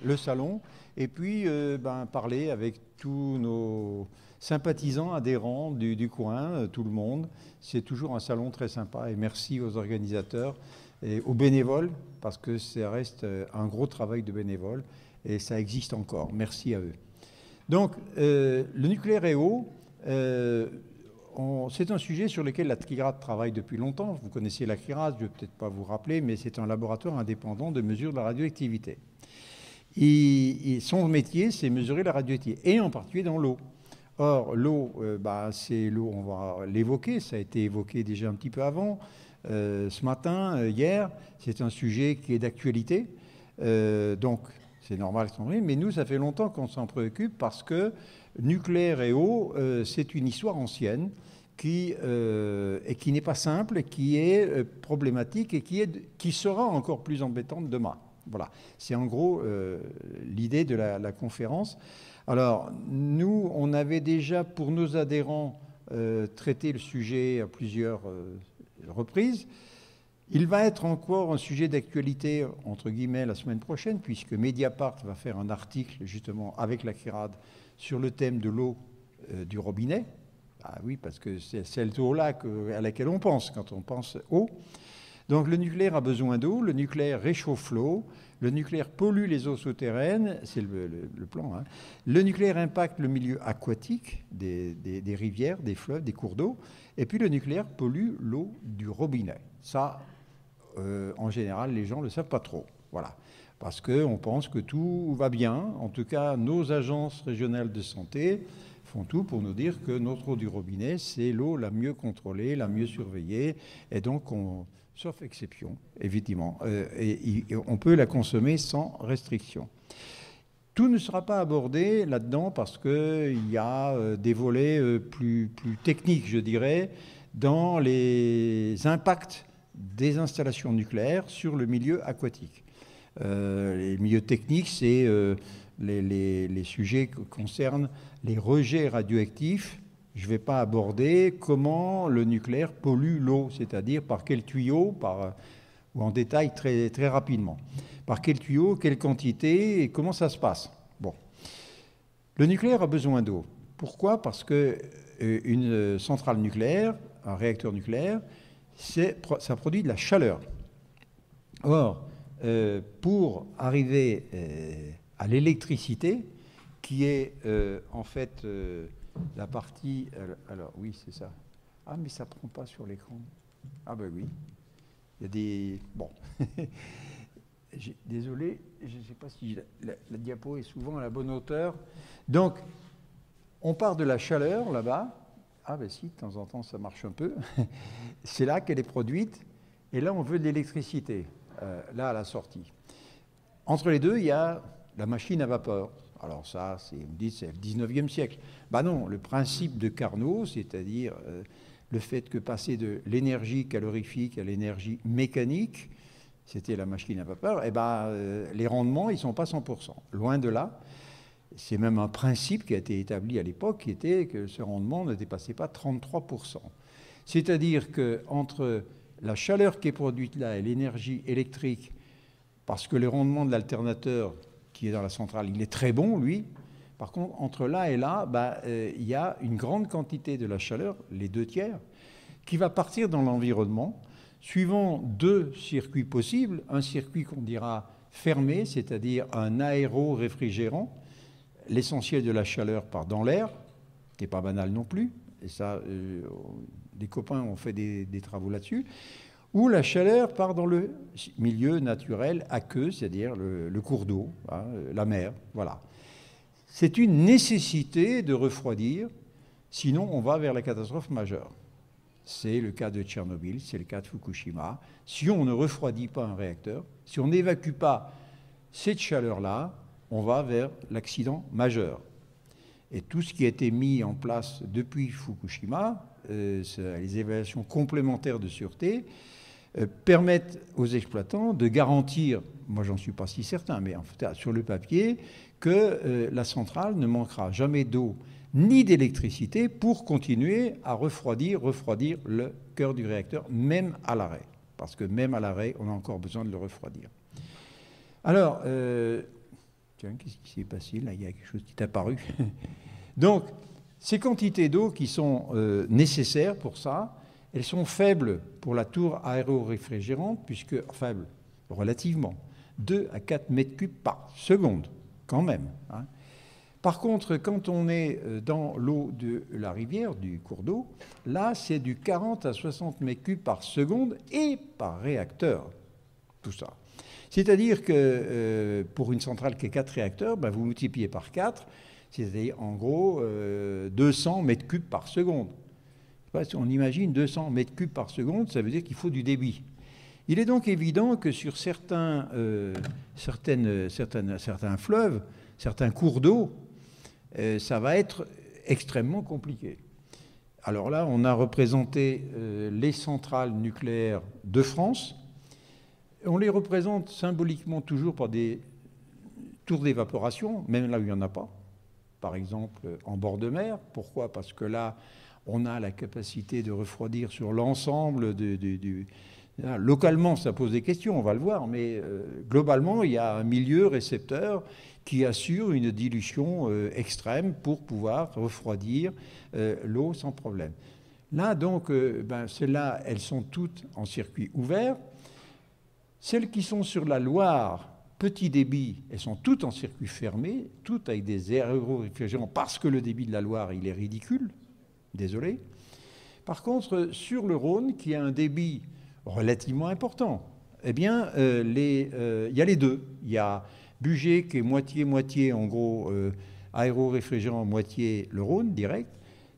le salon, et puis parler avec tous nos sympathisants, adhérents du coin, tout le monde. C'est toujours un salon très sympa, et merci aux organisateurs et aux bénévoles, parce que ça reste un gros travail de bénévoles, et ça existe encore. Merci à eux. Donc, le nucléaire est haut. C'est un sujet sur lequel la CRIRAD travaille depuis longtemps. Vous connaissez la CRIRAD, je ne vais peut-être pas vous rappeler, mais c'est un laboratoire indépendant de mesure de la radioactivité. Et son métier, c'est mesurer la radioactivité, et en particulier dans l'eau. Or, l'eau, c'est l'eau, on va l'évoquer, ça a été évoqué déjà un petit peu avant. Ce matin, hier, c'est un sujet qui est d'actualité. Donc, c'est normal qu'on en parle, mais nous, ça fait longtemps qu'on s'en préoccupe parce que nucléaire et eau, c'est une histoire ancienne qui n'est pas simple, qui est problématique et qui sera encore plus embêtante demain. Voilà, c'est en gros l'idée de la conférence. Alors, nous, on avait déjà, pour nos adhérents, traité le sujet à plusieurs reprises. Il va être encore un sujet d'actualité, entre guillemets, la semaine prochaine, puisque Mediapart va faire un article, justement, avec la CRIRAD, sur le thème de l'eau du robinet. Ah oui, parce que c'est cette eau-là à laquelle on pense quand on pense eau. Donc le nucléaire a besoin d'eau, le nucléaire réchauffe l'eau, le nucléaire pollue les eaux souterraines, c'est le plan. Hein. Le nucléaire impacte le milieu aquatique des rivières, des fleuves, des cours d'eau, et puis le nucléaire pollue l'eau du robinet. Ça, en général, les gens ne le savent pas trop. Voilà. Parce qu'on pense que tout va bien. En tout cas, nos agences régionales de santé font tout pour nous dire que notre eau du robinet, c'est l'eau la mieux contrôlée, la mieux surveillée. Et donc, sauf exception, évidemment, et on peut la consommer sans restriction. Tout ne sera pas abordé là-dedans parce qu'il y a des volets plus techniques, je dirais, dans les impacts des installations nucléaires sur le milieu aquatique. Les milieux techniques, c'est les sujets qui concernent les rejets radioactifs. Je ne vais pas aborder comment le nucléaire pollue l'eau, c'est-à-dire par quel tuyau, ou en détail très, très rapidement. Par quel tuyau, quelle quantité et comment ça se passe. Bon. Le nucléaire a besoin d'eau. Pourquoi ? Parce qu'une centrale nucléaire, un réacteur nucléaire, ça produit de la chaleur. Or, pour arriver à l'électricité, qui est en fait la partie... Alors oui, c'est ça. Ah, mais ça ne prend pas sur l'écran. Ah ben oui. Il y a des... Bon. Désolé, je ne sais pas si la diapo est souvent à la bonne hauteur. Donc, on part de la chaleur là-bas. Ah ben si, de temps en temps, ça marche un peu. C'est là qu'elle est produite. Et là, on veut de l'électricité, là, à la sortie. Entre les deux, il y a la machine à vapeur. Alors ça, vous me dites, c'est le 19e siècle. Ben non, le principe de Carnot, c'est-à-dire le fait que passer de l'énergie calorifique à l'énergie mécanique, c'était la machine à vapeur, et les rendements, ils ne sont pas 100%. Loin de là. C'est même un principe qui a été établi à l'époque, qui était que ce rendement ne dépassait pas 33%. C'est-à-dire qu'entre la chaleur qui est produite là et l'énergie électrique, parce que le rendement de l'alternateur qui est dans la centrale, il est très bon, lui. Par contre, entre là et là, il y a une grande quantité de la chaleur, les 2/3, qui va partir dans l'environnement, suivant deux circuits possibles. Un circuit qu'on dira fermé, c'est-à-dire un aéro-réfrigérant. L'essentiel de la chaleur part dans l'air, qui n'est pas banal non plus. Et ça, des copains ont fait des travaux là-dessus. Ou la chaleur part dans le milieu naturel aqueux, c'est-à-dire le cours d'eau, hein, la mer. Voilà. C'est une nécessité de refroidir, sinon on va vers la catastrophe majeure. C'est le cas de Tchernobyl, c'est le cas de Fukushima. Si on ne refroidit pas un réacteur, si on n'évacue pas cette chaleur-là, on va vers l'accident majeur. Et tout ce qui a été mis en place depuis Fukushima, les évaluations complémentaires de sûreté, permettent aux exploitants de garantir, moi j'en suis pas si certain, mais en fait, sur le papier, que la centrale ne manquera jamais d'eau ni d'électricité pour continuer à refroidir le cœur du réacteur, même à l'arrêt. Parce que même à l'arrêt, on a encore besoin de le refroidir. Alors, tiens, qu'est-ce qui s'est passé là? Il y a quelque chose qui est apparu. Donc, ces quantités d'eau qui sont nécessaires pour ça, elles sont faibles pour la tour aéroréfrigérante, puisque, faibles relativement, 2 à 4 mètres cubes par seconde, quand même. Hein. Par contre, quand on est dans l'eau de la rivière, du cours d'eau, là, c'est du 40 à 60 mètres cubes par seconde et par réacteur, tout ça. C'est-à-dire que pour une centrale qui est 4 réacteurs, ben, vous multipliez par 4, c'est-à-dire en gros 200 mètres cubes par seconde. On imagine 200 mètres cubes par seconde, ça veut dire qu'il faut du débit. Il est donc évident que sur certains fleuves, certains cours d'eau, ça va être extrêmement compliqué. Alors là, on a représenté les centrales nucléaires de France. On les représente symboliquement toujours par des tours d'évaporation, même là où il n'y en a pas. Par exemple, en bord de mer. Pourquoi? Parce que là, on a la capacité de refroidir sur l'ensemble du... Localement, ça pose des questions, on va le voir, mais globalement, il y a un milieu récepteur qui assure une dilution extrême pour pouvoir refroidir l'eau sans problème. Là, donc, celles-là, elles sont toutes en circuit ouvert. Celles qui sont sur la Loire, petit débit, elles sont toutes en circuit fermé, toutes avec des aéroréfrigérants, parce que le débit de la Loire, il est ridicule. Désolé. Par contre, sur le Rhône, qui a un débit relativement important, eh bien, il y a les deux. Il y a Bugey qui est moitié-moitié, en gros, aéroréfrigérant, moitié le Rhône, direct.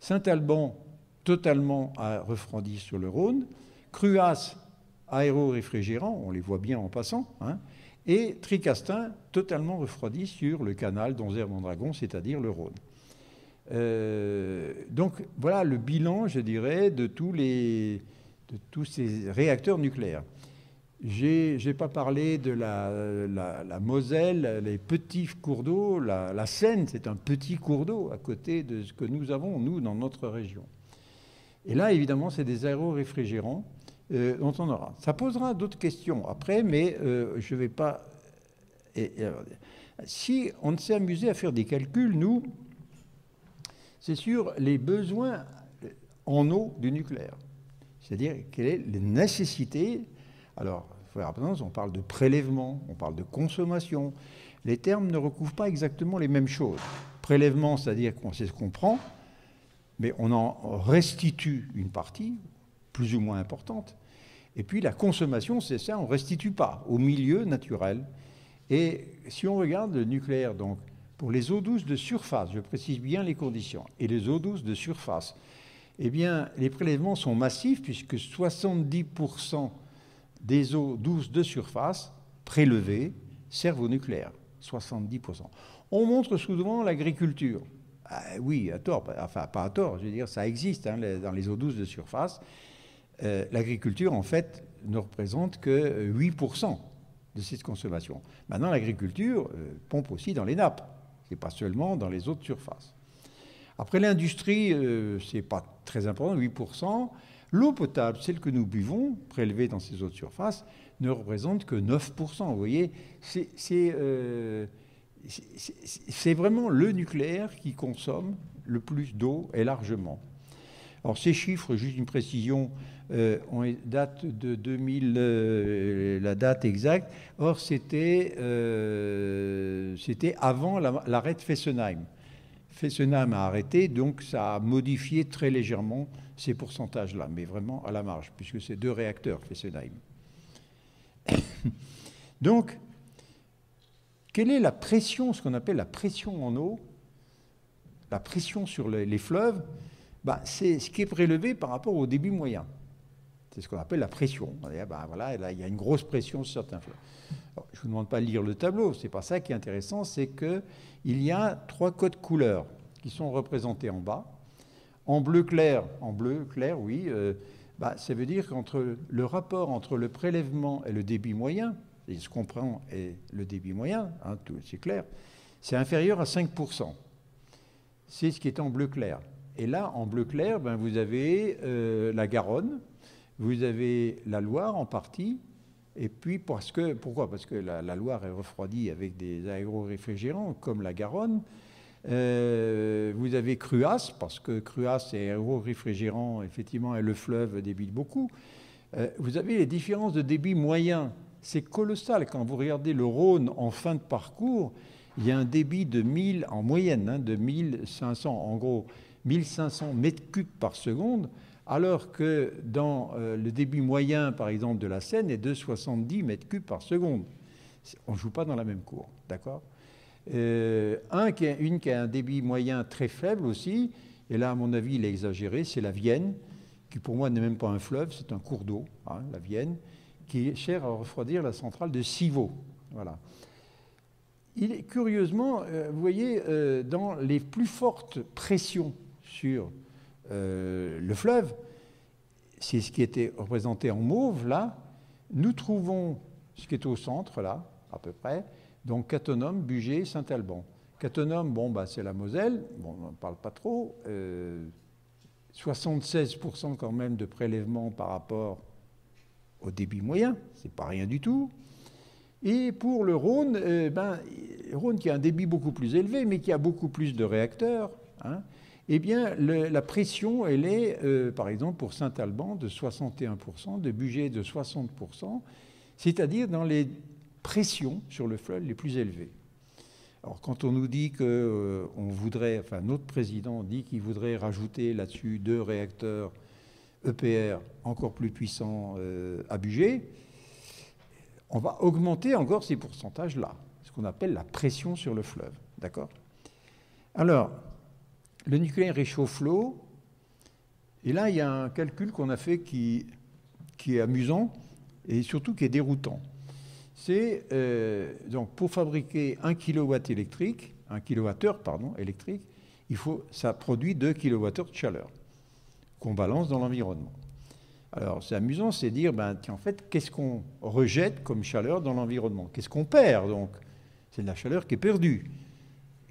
Saint-Alban, totalement refroidi sur le Rhône. Cruas, aéroréfrigérant, on les voit bien en passant. Hein. Et Tricastin, totalement refroidi sur le canal d'Onzère-Mondragon, c'est-à-dire le Rhône. Donc voilà le bilan, je dirais, de tous ces réacteurs nucléaires. Je n'ai pas parlé de la Moselle, les petits cours d'eau. La Seine, c'est un petit cours d'eau à côté de ce que nous avons, nous, dans notre région. Et là, évidemment, c'est des aéroréfrigérants dont on aura. Ça posera d'autres questions après, mais je ne vais pas... si on s'est amusé à faire des calculs, nous... c'est sur les besoins en eau du nucléaire. C'est-à-dire quelle est la nécessité. Alors, il faut faire attention, on parle de prélèvement, on parle de consommation. Les termes ne recouvrent pas exactement les mêmes choses. Prélèvement, c'est-à-dire qu'on sait ce qu'on prend, mais on en restitue une partie, plus ou moins importante. Et puis la consommation, c'est ça, on ne restitue pas au milieu naturel. Et si on regarde le nucléaire, donc, pour les eaux douces de surface, je précise bien les conditions, et les eaux douces de surface, eh bien, les prélèvements sont massifs puisque 70% des eaux douces de surface prélevées servent au nucléaire. 70%. On montre souvent l'agriculture. Ah, oui, à tort, enfin pas à tort, je veux dire, ça existe hein, dans les eaux douces de surface. L'agriculture, en fait, ne représente que 8% de cette consommation. Maintenant, l'agriculture pompe aussi dans les nappes. Ce n'est pas seulement dans les eaux de surface. Après l'industrie, ce n'est pas très important, 8%. L'eau potable, celle que nous buvons, prélevée dans ces eaux de surface, ne représente que 9%. Vous voyez, c'est vraiment le nucléaire qui consomme le plus d'eau et largement. Alors ces chiffres, juste une précision, datent de 2000, la date exacte. Or, c'était avant l'arrêt de Fessenheim. Fessenheim a arrêté, donc ça a modifié très légèrement ces pourcentages-là, mais vraiment à la marge, puisque c'est 2 réacteurs, Fessenheim. Donc, quelle est la pression, ce qu'on appelle la pression en eau, la pression sur les fleuves? C'est ce qui est prélevé par rapport au débit moyen. C'est ce qu'on appelle la pression. Voilà, là, il y a une grosse pression sur certains fleuves. Alors, je ne vous demande pas de lire le tableau, ce n'est pas ça qui est intéressant, c'est qu'il y a 3 codes couleurs qui sont représentés en bas. En bleu clair, oui, ça veut dire qu'entre le rapport entre le prélèvement et le débit moyen, et ce qu'on prend est le débit moyen, hein, c'est clair, c'est inférieur à 5%. C'est ce qui est en bleu clair. Et là, en bleu clair, vous avez la Garonne, vous avez la Loire en partie, Et puis, pourquoi? Parce que la Loire est refroidie avec des aéroréfrigérants, comme la Garonne. Vous avez Cruas, parce que Cruas est aéroréfrigérant, effectivement, et le fleuve débite beaucoup. Vous avez les différences de débit moyen. C'est colossal. Quand vous regardez le Rhône en fin de parcours, il y a un débit de 1000, en moyenne, hein, de 1500, en gros, 1500 mètres cubes par seconde, alors que dans le débit moyen, par exemple, de la Seine est de 70 mètres cubes par seconde. On ne joue pas dans la même cour, d'accord? Une qui a un débit moyen très faible aussi, et là, à mon avis, il est exagéré, c'est la Vienne, qui pour moi n'est même pas un fleuve, c'est un cours d'eau, hein, la Vienne, qui cherche à refroidir la centrale de Civaux. Voilà. Curieusement, vous voyez, dans les plus fortes pressions sur le fleuve, c'est ce qui était représenté en mauve, là, nous trouvons ce qui est au centre, là, à peu près, donc Cattenom, Bugey, Saint-Alban. Cattenom, bon, bah, c'est la Moselle, bon, on n'en parle pas trop, 76% quand même de prélèvement par rapport au débit moyen, c'est pas rien du tout. Et pour le Rhône, Rhône qui a un débit beaucoup plus élevé, mais qui a beaucoup plus de réacteurs, hein, eh bien, la pression, elle est, par exemple, pour Saint-Alban, de 61%, de Bugey de 60%, c'est-à-dire dans les pressions sur le fleuve les plus élevées. Alors, quand on nous dit qu'on voudrait, enfin, notre président dit qu'il voudrait rajouter là-dessus 2 réacteurs EPR encore plus puissants à Bugey, on va augmenter encore ces pourcentages-là, ce qu'on appelle la pression sur le fleuve. D'accord? Alors, le nucléaire réchauffe l'eau, et là, il y a un calcul qu'on a fait qui est amusant et surtout qui est déroutant. C'est donc pour fabriquer 1 kWh électrique, ça produit 2 kWh de chaleur qu'on balance dans l'environnement. Alors, c'est amusant, c'est dire, en fait, qu'est-ce qu'on rejette comme chaleur dans l'environnement? Qu'est-ce qu'on perd, donc? C'est de la chaleur qui est perdue,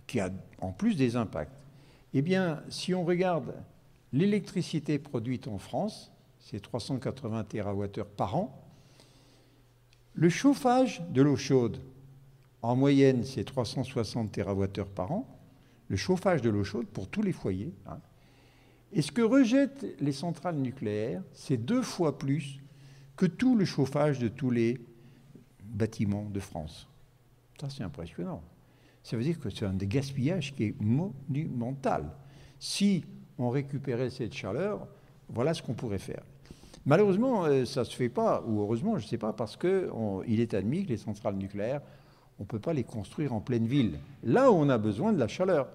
qui a en plus des impacts. Eh bien, si on regarde l'électricité produite en France, c'est 380 TWh par an. Le chauffage de l'eau chaude, en moyenne, c'est 360 TWh par an. Le chauffage de l'eau chaude pour tous les foyers, hein. Et ce que rejettent les centrales nucléaires, c'est 2 fois plus que tout le chauffage de tous les bâtiments de France. Ça, c'est impressionnant. Ça veut dire que c'est un des gaspillages qui est monumental. Si on récupérait cette chaleur, voilà ce qu'on pourrait faire. Malheureusement, ça ne se fait pas, ou heureusement, je ne sais pas, parce qu'il est admis que les centrales nucléaires, on ne peut pas les construire en pleine ville. Là où on a besoin de la chaleur.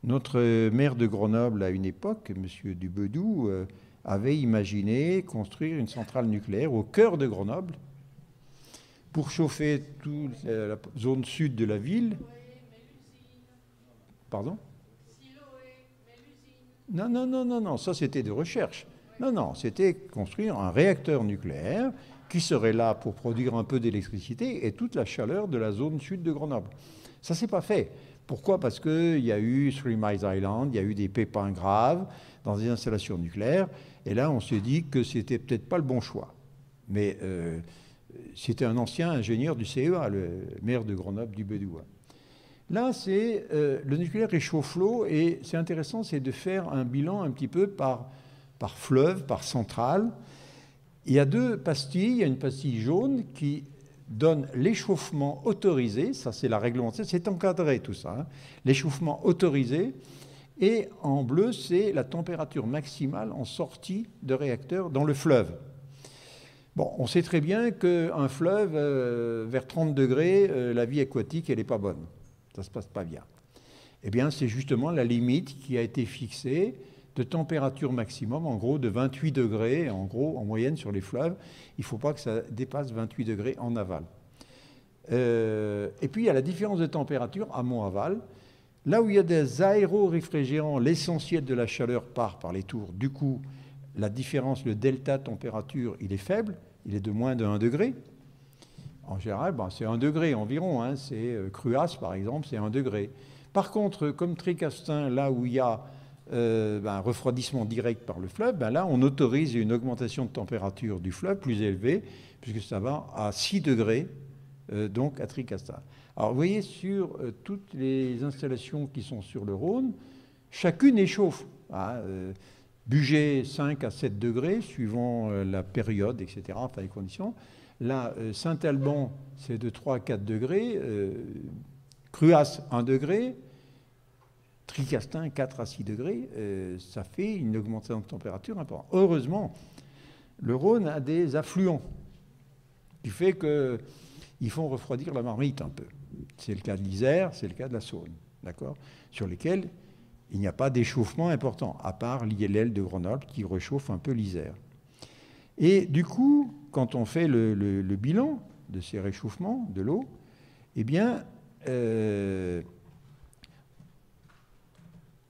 Notre maire de Grenoble, à une époque, M. Dubedou, avait imaginé construire une centrale nucléaire au cœur de Grenoble pour chauffer toute la zone sud de la ville. Pardon? Non, ça c'était de recherche. Non, c'était construire un réacteur nucléaire qui serait là pour produire un peu d'électricité et toute la chaleur de la zone sud de Grenoble. Ça ne s'est pas fait. Pourquoi? Parce qu'il y a eu Three Mile Island, il y a eu des pépins graves dans des installations nucléaires, et là on s'est dit que c'était peut-être pas le bon choix. Mais c'était un ancien ingénieur du CEA, le maire de Grenoble, Dubedou. Là, c'est le nucléaire réchauffe l'eau, et c'est intéressant, c'est de faire un bilan un petit peu par fleuve, par centrale. Il y a 2 pastilles, il y a une pastille jaune qui donne l'échauffement autorisé, ça c'est la réglementation, c'est encadré tout ça, hein, l'échauffement autorisé, et en bleu c'est la température maximale en sortie de réacteur dans le fleuve. Bon, on sait très bien qu'un fleuve, vers 30 degrés, la vie aquatique elle n'est pas bonne, ça ne se passe pas bien. Eh bien c'est justement la limite qui a été fixée de température maximum, en gros de 28 degrés, en gros en moyenne sur les fleuves. Il ne faut pas que ça dépasse 28 degrés en aval. Et puis il y a la différence de température amont-aval. Là où il y a des aéroréfrigérants, l'essentiel de la chaleur part par les tours. Du coup, la différence, le delta température, il est faible, il est de moins de 1 degré. En général, c'est 1 degré environ, hein. C'est Cruas par exemple, c'est 1 degré. Par contre, comme Tricastin, là où il y a un refroidissement direct par le fleuve, ben là, on autorise une augmentation de température du fleuve plus élevée, puisque ça va à 6 degrés, donc à Tricastin. Alors, vous voyez, sur toutes les installations qui sont sur le Rhône, chacune échauffe. Hein, Bugey, 5 à 7 degrés, suivant la période, etc., enfin les conditions. Là, Saint-Alban, c'est de 3 à 4 degrés. Cruas, 1 degré. Tricastin, 4 à 6 degrés. Ça fait une augmentation de température importante. Heureusement, le Rhône a des affluents, qui fait qu'ils font refroidir la Marmite un peu. C'est le cas de l'Isère, c'est le cas de la Saône, d'accord, sur lesquels il n'y a pas d'échauffement important, à part l'ILL de Grenoble qui réchauffe un peu l'Isère. Et du coup, quand on fait le bilan de ces réchauffements de l'eau, eh bien,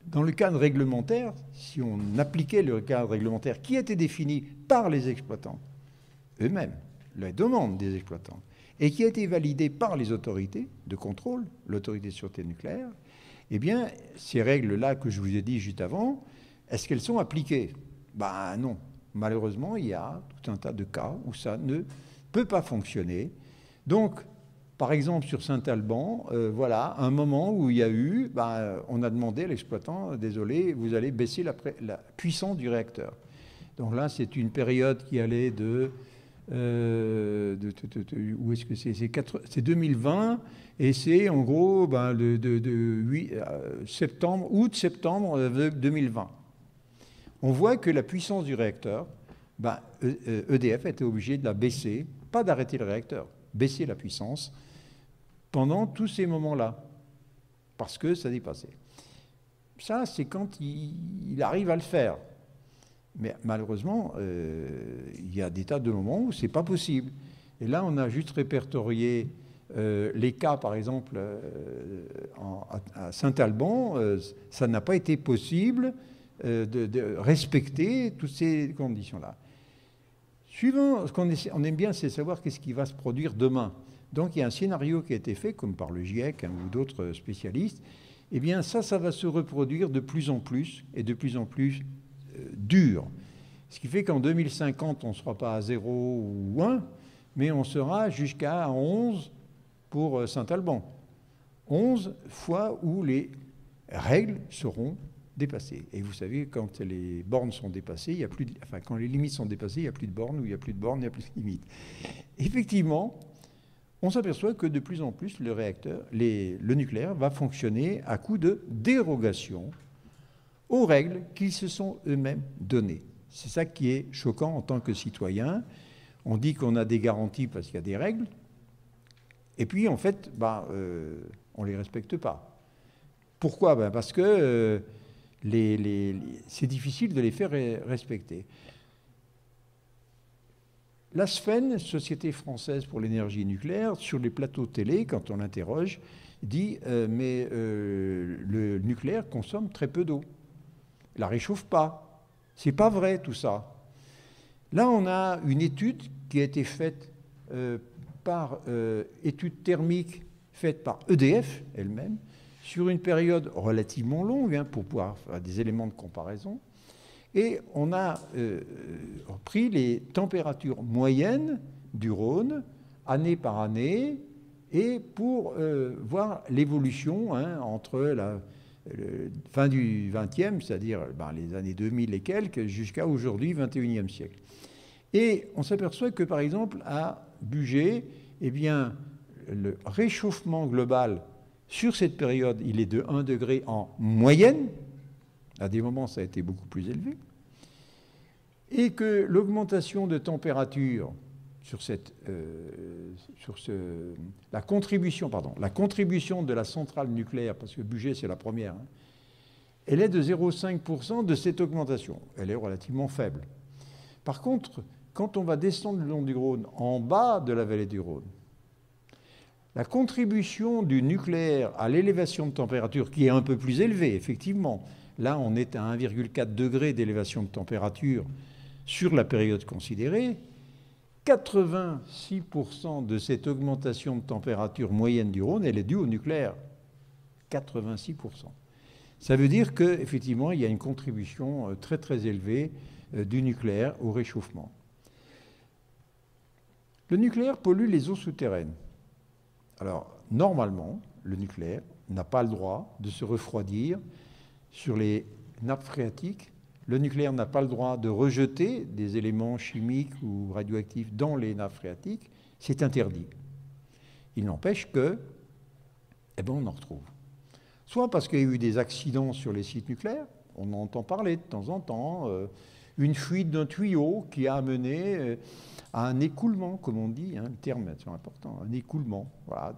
dans le cadre réglementaire, si on appliquait le cadre réglementaire qui était défini par les exploitants eux-mêmes, la demande des exploitants, et qui a été validé par les autorités de contrôle, l'autorité de sûreté nucléaire, eh bien, ces règles-là que je vous ai dit juste avant, est-ce qu'elles sont appliquées? Ben non. Malheureusement, il y a tout un tas de cas où ça ne peut pas fonctionner. Donc, par exemple, sur Saint-Alban, voilà, un moment où il y a eu, on a demandé à l'exploitant, désolé, vous allez baisser la puissance du réacteur. Donc là, c'est une période qui allait de où est-ce que c'est 2020, et c'est en gros août-septembre 2020. On voit que la puissance du réacteur, EDF a été obligé de la baisser, pas d'arrêter le réacteur, baisser la puissance pendant tous ces moments-là, parce que ça dépassait. Ça, c'est quand il arrive à le faire. Mais malheureusement, il y a des tas de moments où ce n'est pas possible. Et là, on a juste répertorié les cas, par exemple, à Saint-Alban, ça n'a pas été possible de respecter toutes ces conditions-là. Suivant, ce on aime bien, c'est savoir qu'est-ce qui va se produire demain. Donc, il y a un scénario qui a été fait, comme par le GIEC ou d'autres spécialistes. Eh bien, ça va se reproduire de plus en plus et de plus en plus dur. Ce qui fait qu'en 2050, on ne sera pas à 0 ou 1, mais on sera jusqu'à 11 pour Saint-Alban. 11 fois où les règles seront dépassées. Et vous savez, quand les bornes sont dépassées, il y a plus quand les limites sont dépassées, il n'y a plus de bornes, où il n'y a plus de bornes, il n'y a plus de limites. Effectivement, on s'aperçoit que de plus en plus, le réacteur, le nucléaire va fonctionner à coup de dérogation aux règles qu'ils se sont eux-mêmes données. C'est ça qui est choquant en tant que citoyen. On dit qu'on a des garanties parce qu'il y a des règles, et puis en fait, on ne les respecte pas. Pourquoi? Parce que c'est difficile de les faire respecter. La SFEN, Société française pour l'énergie nucléaire, sur les plateaux télé, quand on l'interroge, dit mais le nucléaire consomme très peu d'eau. Il ne la réchauffe pas. Ce n'est pas vrai tout ça. Là, on a une étude qui a été faite étude thermique faite par EDF elle-même, sur une période relativement longue, pour pouvoir faire des éléments de comparaison. Et on a pris les températures moyennes du Rhône, année par année, et pour voir l'évolution entre la fin du XXe, c'est-à-dire les années 2000 et quelques, jusqu'à aujourd'hui, XXIe siècle. Et on s'aperçoit que, par exemple, à Bugey, eh bien, le réchauffement global sur cette période, il est de 1 degré en moyenne. À des moments, ça a été beaucoup plus élevé. Et que l'augmentation de température la contribution de la centrale nucléaire, parce que Bugey, c'est la première, elle est de 0,5% de cette augmentation. Elle est relativement faible. Par contre, quand on va descendre le long du Rhône, en bas de la vallée du Rhône, la contribution du nucléaire à l'élévation de température, qui est un peu plus élevée, effectivement, là on est à 1,4 degré d'élévation de température sur la période considérée, 86% de cette augmentation de température moyenne du Rhône, elle est due au nucléaire. 86%. Ça veut dire qu'effectivement, il y a une contribution très très élevée du nucléaire au réchauffement. Le nucléaire pollue les eaux souterraines. Alors, normalement, le nucléaire n'a pas le droit de se refroidir sur les nappes phréatiques. Le nucléaire n'a pas le droit de rejeter des éléments chimiques ou radioactifs dans les nappes phréatiques. C'est interdit. Il n'empêche que, on en retrouve. Soit parce qu'il y a eu des accidents sur les sites nucléaires, on en entend parler de temps en temps, une fuite d'un tuyau qui a amené à un écoulement, comme on dit, le terme est important, un écoulement voilà,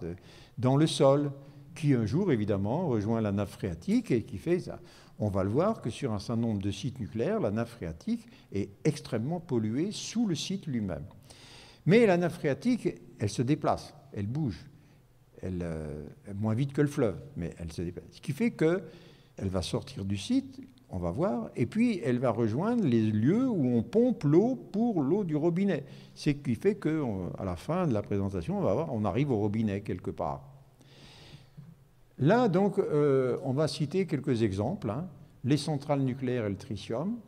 dans le sol, qui un jour, évidemment, rejoint la nappe phréatique et qui fait ça. On va le voir que sur un certain nombre de sites nucléaires, la nappe phréatique est extrêmement polluée sous le site lui-même. Mais la nappe phréatique, elle se déplace, elle bouge, moins vite que le fleuve, mais elle se déplace. Ce qui fait qu'elle va sortir du site, on va voir, et puis elle va rejoindre les lieux où on pompe l'eau pour l'eau du robinet. Ce qui fait qu'à la fin de la présentation, on va voir, on arrive au robinet quelque part. Là, donc, on va citer quelques exemples. Les centrales nucléaires et le tritium,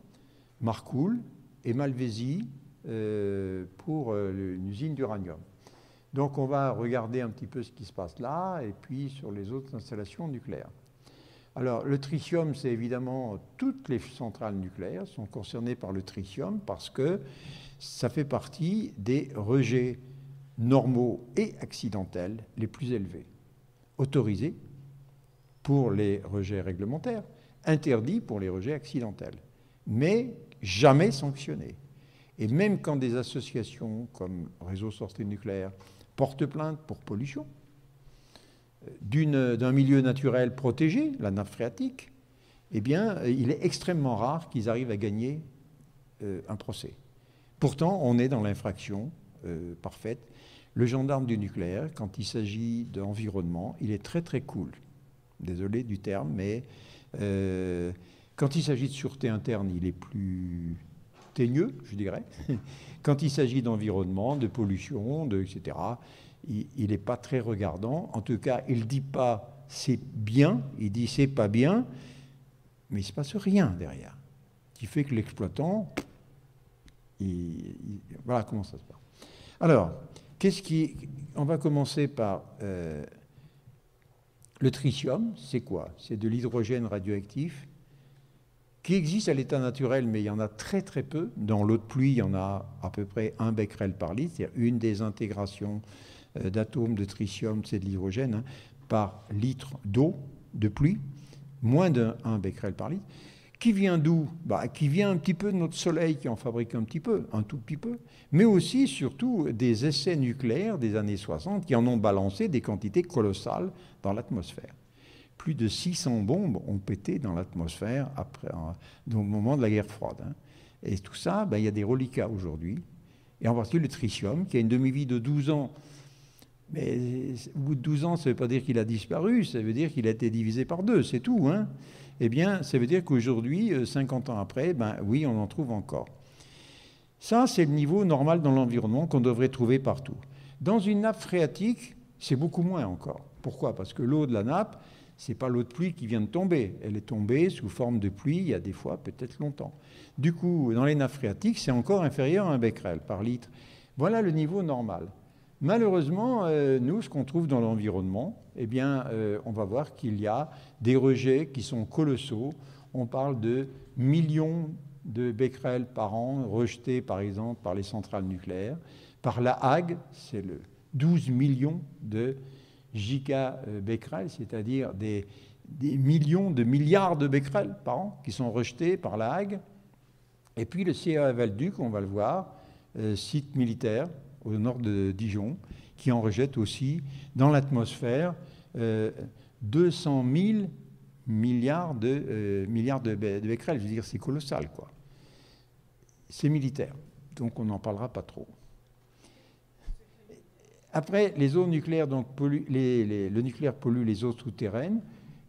Marcoule et Malvézy pour une usine d'uranium. Donc, on va regarder un petit peu ce qui se passe là et puis sur les autres installations nucléaires. Alors, le tritium, c'est évidemment toutes les centrales nucléaires sont concernées par le tritium parce que ça fait partie des rejets normaux et accidentels les plus élevés, autorisés pour les rejets réglementaires, interdits pour les rejets accidentels, mais jamais sanctionnés. Et même quand des associations comme Réseau Sortie Nucléaire portent plainte pour pollution d'un milieu naturel protégé, la nappe phréatique, eh bien, il est extrêmement rare qu'ils arrivent à gagner un procès. Pourtant, on est dans l'infraction parfaite. Le gendarme du nucléaire, quand il s'agit d'environnement, il est très très cool. Désolé du terme, mais quand il s'agit de sûreté interne, il est plus teigneux, je dirais. Quand il s'agit d'environnement, de pollution, etc., il n'est pas très regardant. En tout cas, il ne dit pas c'est bien, il dit c'est pas bien, mais il ne se passe rien derrière. Ce qui fait que l'exploitant, voilà comment ça se passe. Alors, on va commencer par le tritium, c'est quoi? C'est de l'hydrogène radioactif qui existe à l'état naturel, mais il y en a très très peu. Dans l'eau de pluie, il y en a à peu près 1 becquerel par litre, c'est-à-dire une des intégrations d'atomes de tritium, c'est de l'hydrogène, par litre d'eau de pluie, moins d'1 becquerel par litre. Qui vient d'où? Qui vient un petit peu de notre Soleil, qui en fabrique un petit peu, un tout petit peu, mais aussi, surtout, des essais nucléaires des années 60 qui en ont balancé des quantités colossales dans l'atmosphère. Plus de 600 bombes ont pété dans l'atmosphère au moment de la guerre froide. Et tout ça, il y a des reliquats aujourd'hui, et en particulier le tritium, qui a une demi-vie de 12 ans. Mais au bout de 12 ans, ça ne veut pas dire qu'il a disparu, ça veut dire qu'il a été divisé par 2, c'est tout. Eh bien, ça veut dire qu'aujourd'hui, 50 ans après, oui, on en trouve encore. Ça, c'est le niveau normal dans l'environnement qu'on devrait trouver partout. Dans une nappe phréatique, c'est beaucoup moins encore. Pourquoi? Parce que l'eau de la nappe, ce n'est pas l'eau de pluie qui vient de tomber. Elle est tombée sous forme de pluie il y a des fois peut-être longtemps. Du coup, dans les nappes phréatiques, c'est encore inférieur à 1 becquerel par litre. Voilà le niveau normal. Malheureusement, nous, ce qu'on trouve dans l'environnement, eh bien, on va voir qu'il y a des rejets qui sont colossaux. On parle de millions de becquerels par an rejetés, par exemple, par les centrales nucléaires. Par la Hague, c'est le 12 millions de gigabecquerels, c'est-à-dire des millions de milliards de becquerels par an qui sont rejetés par la Hague. Et puis le CEA Val-Duc, on va le voir, site militaire, au nord de Dijon, qui en rejette aussi dans l'atmosphère 200 000 milliards de becquerels. Je veux dire, c'est colossal, quoi. C'est militaire, donc on n'en parlera pas trop. Après, les eaux nucléaires, donc le nucléaire pollue les eaux souterraines.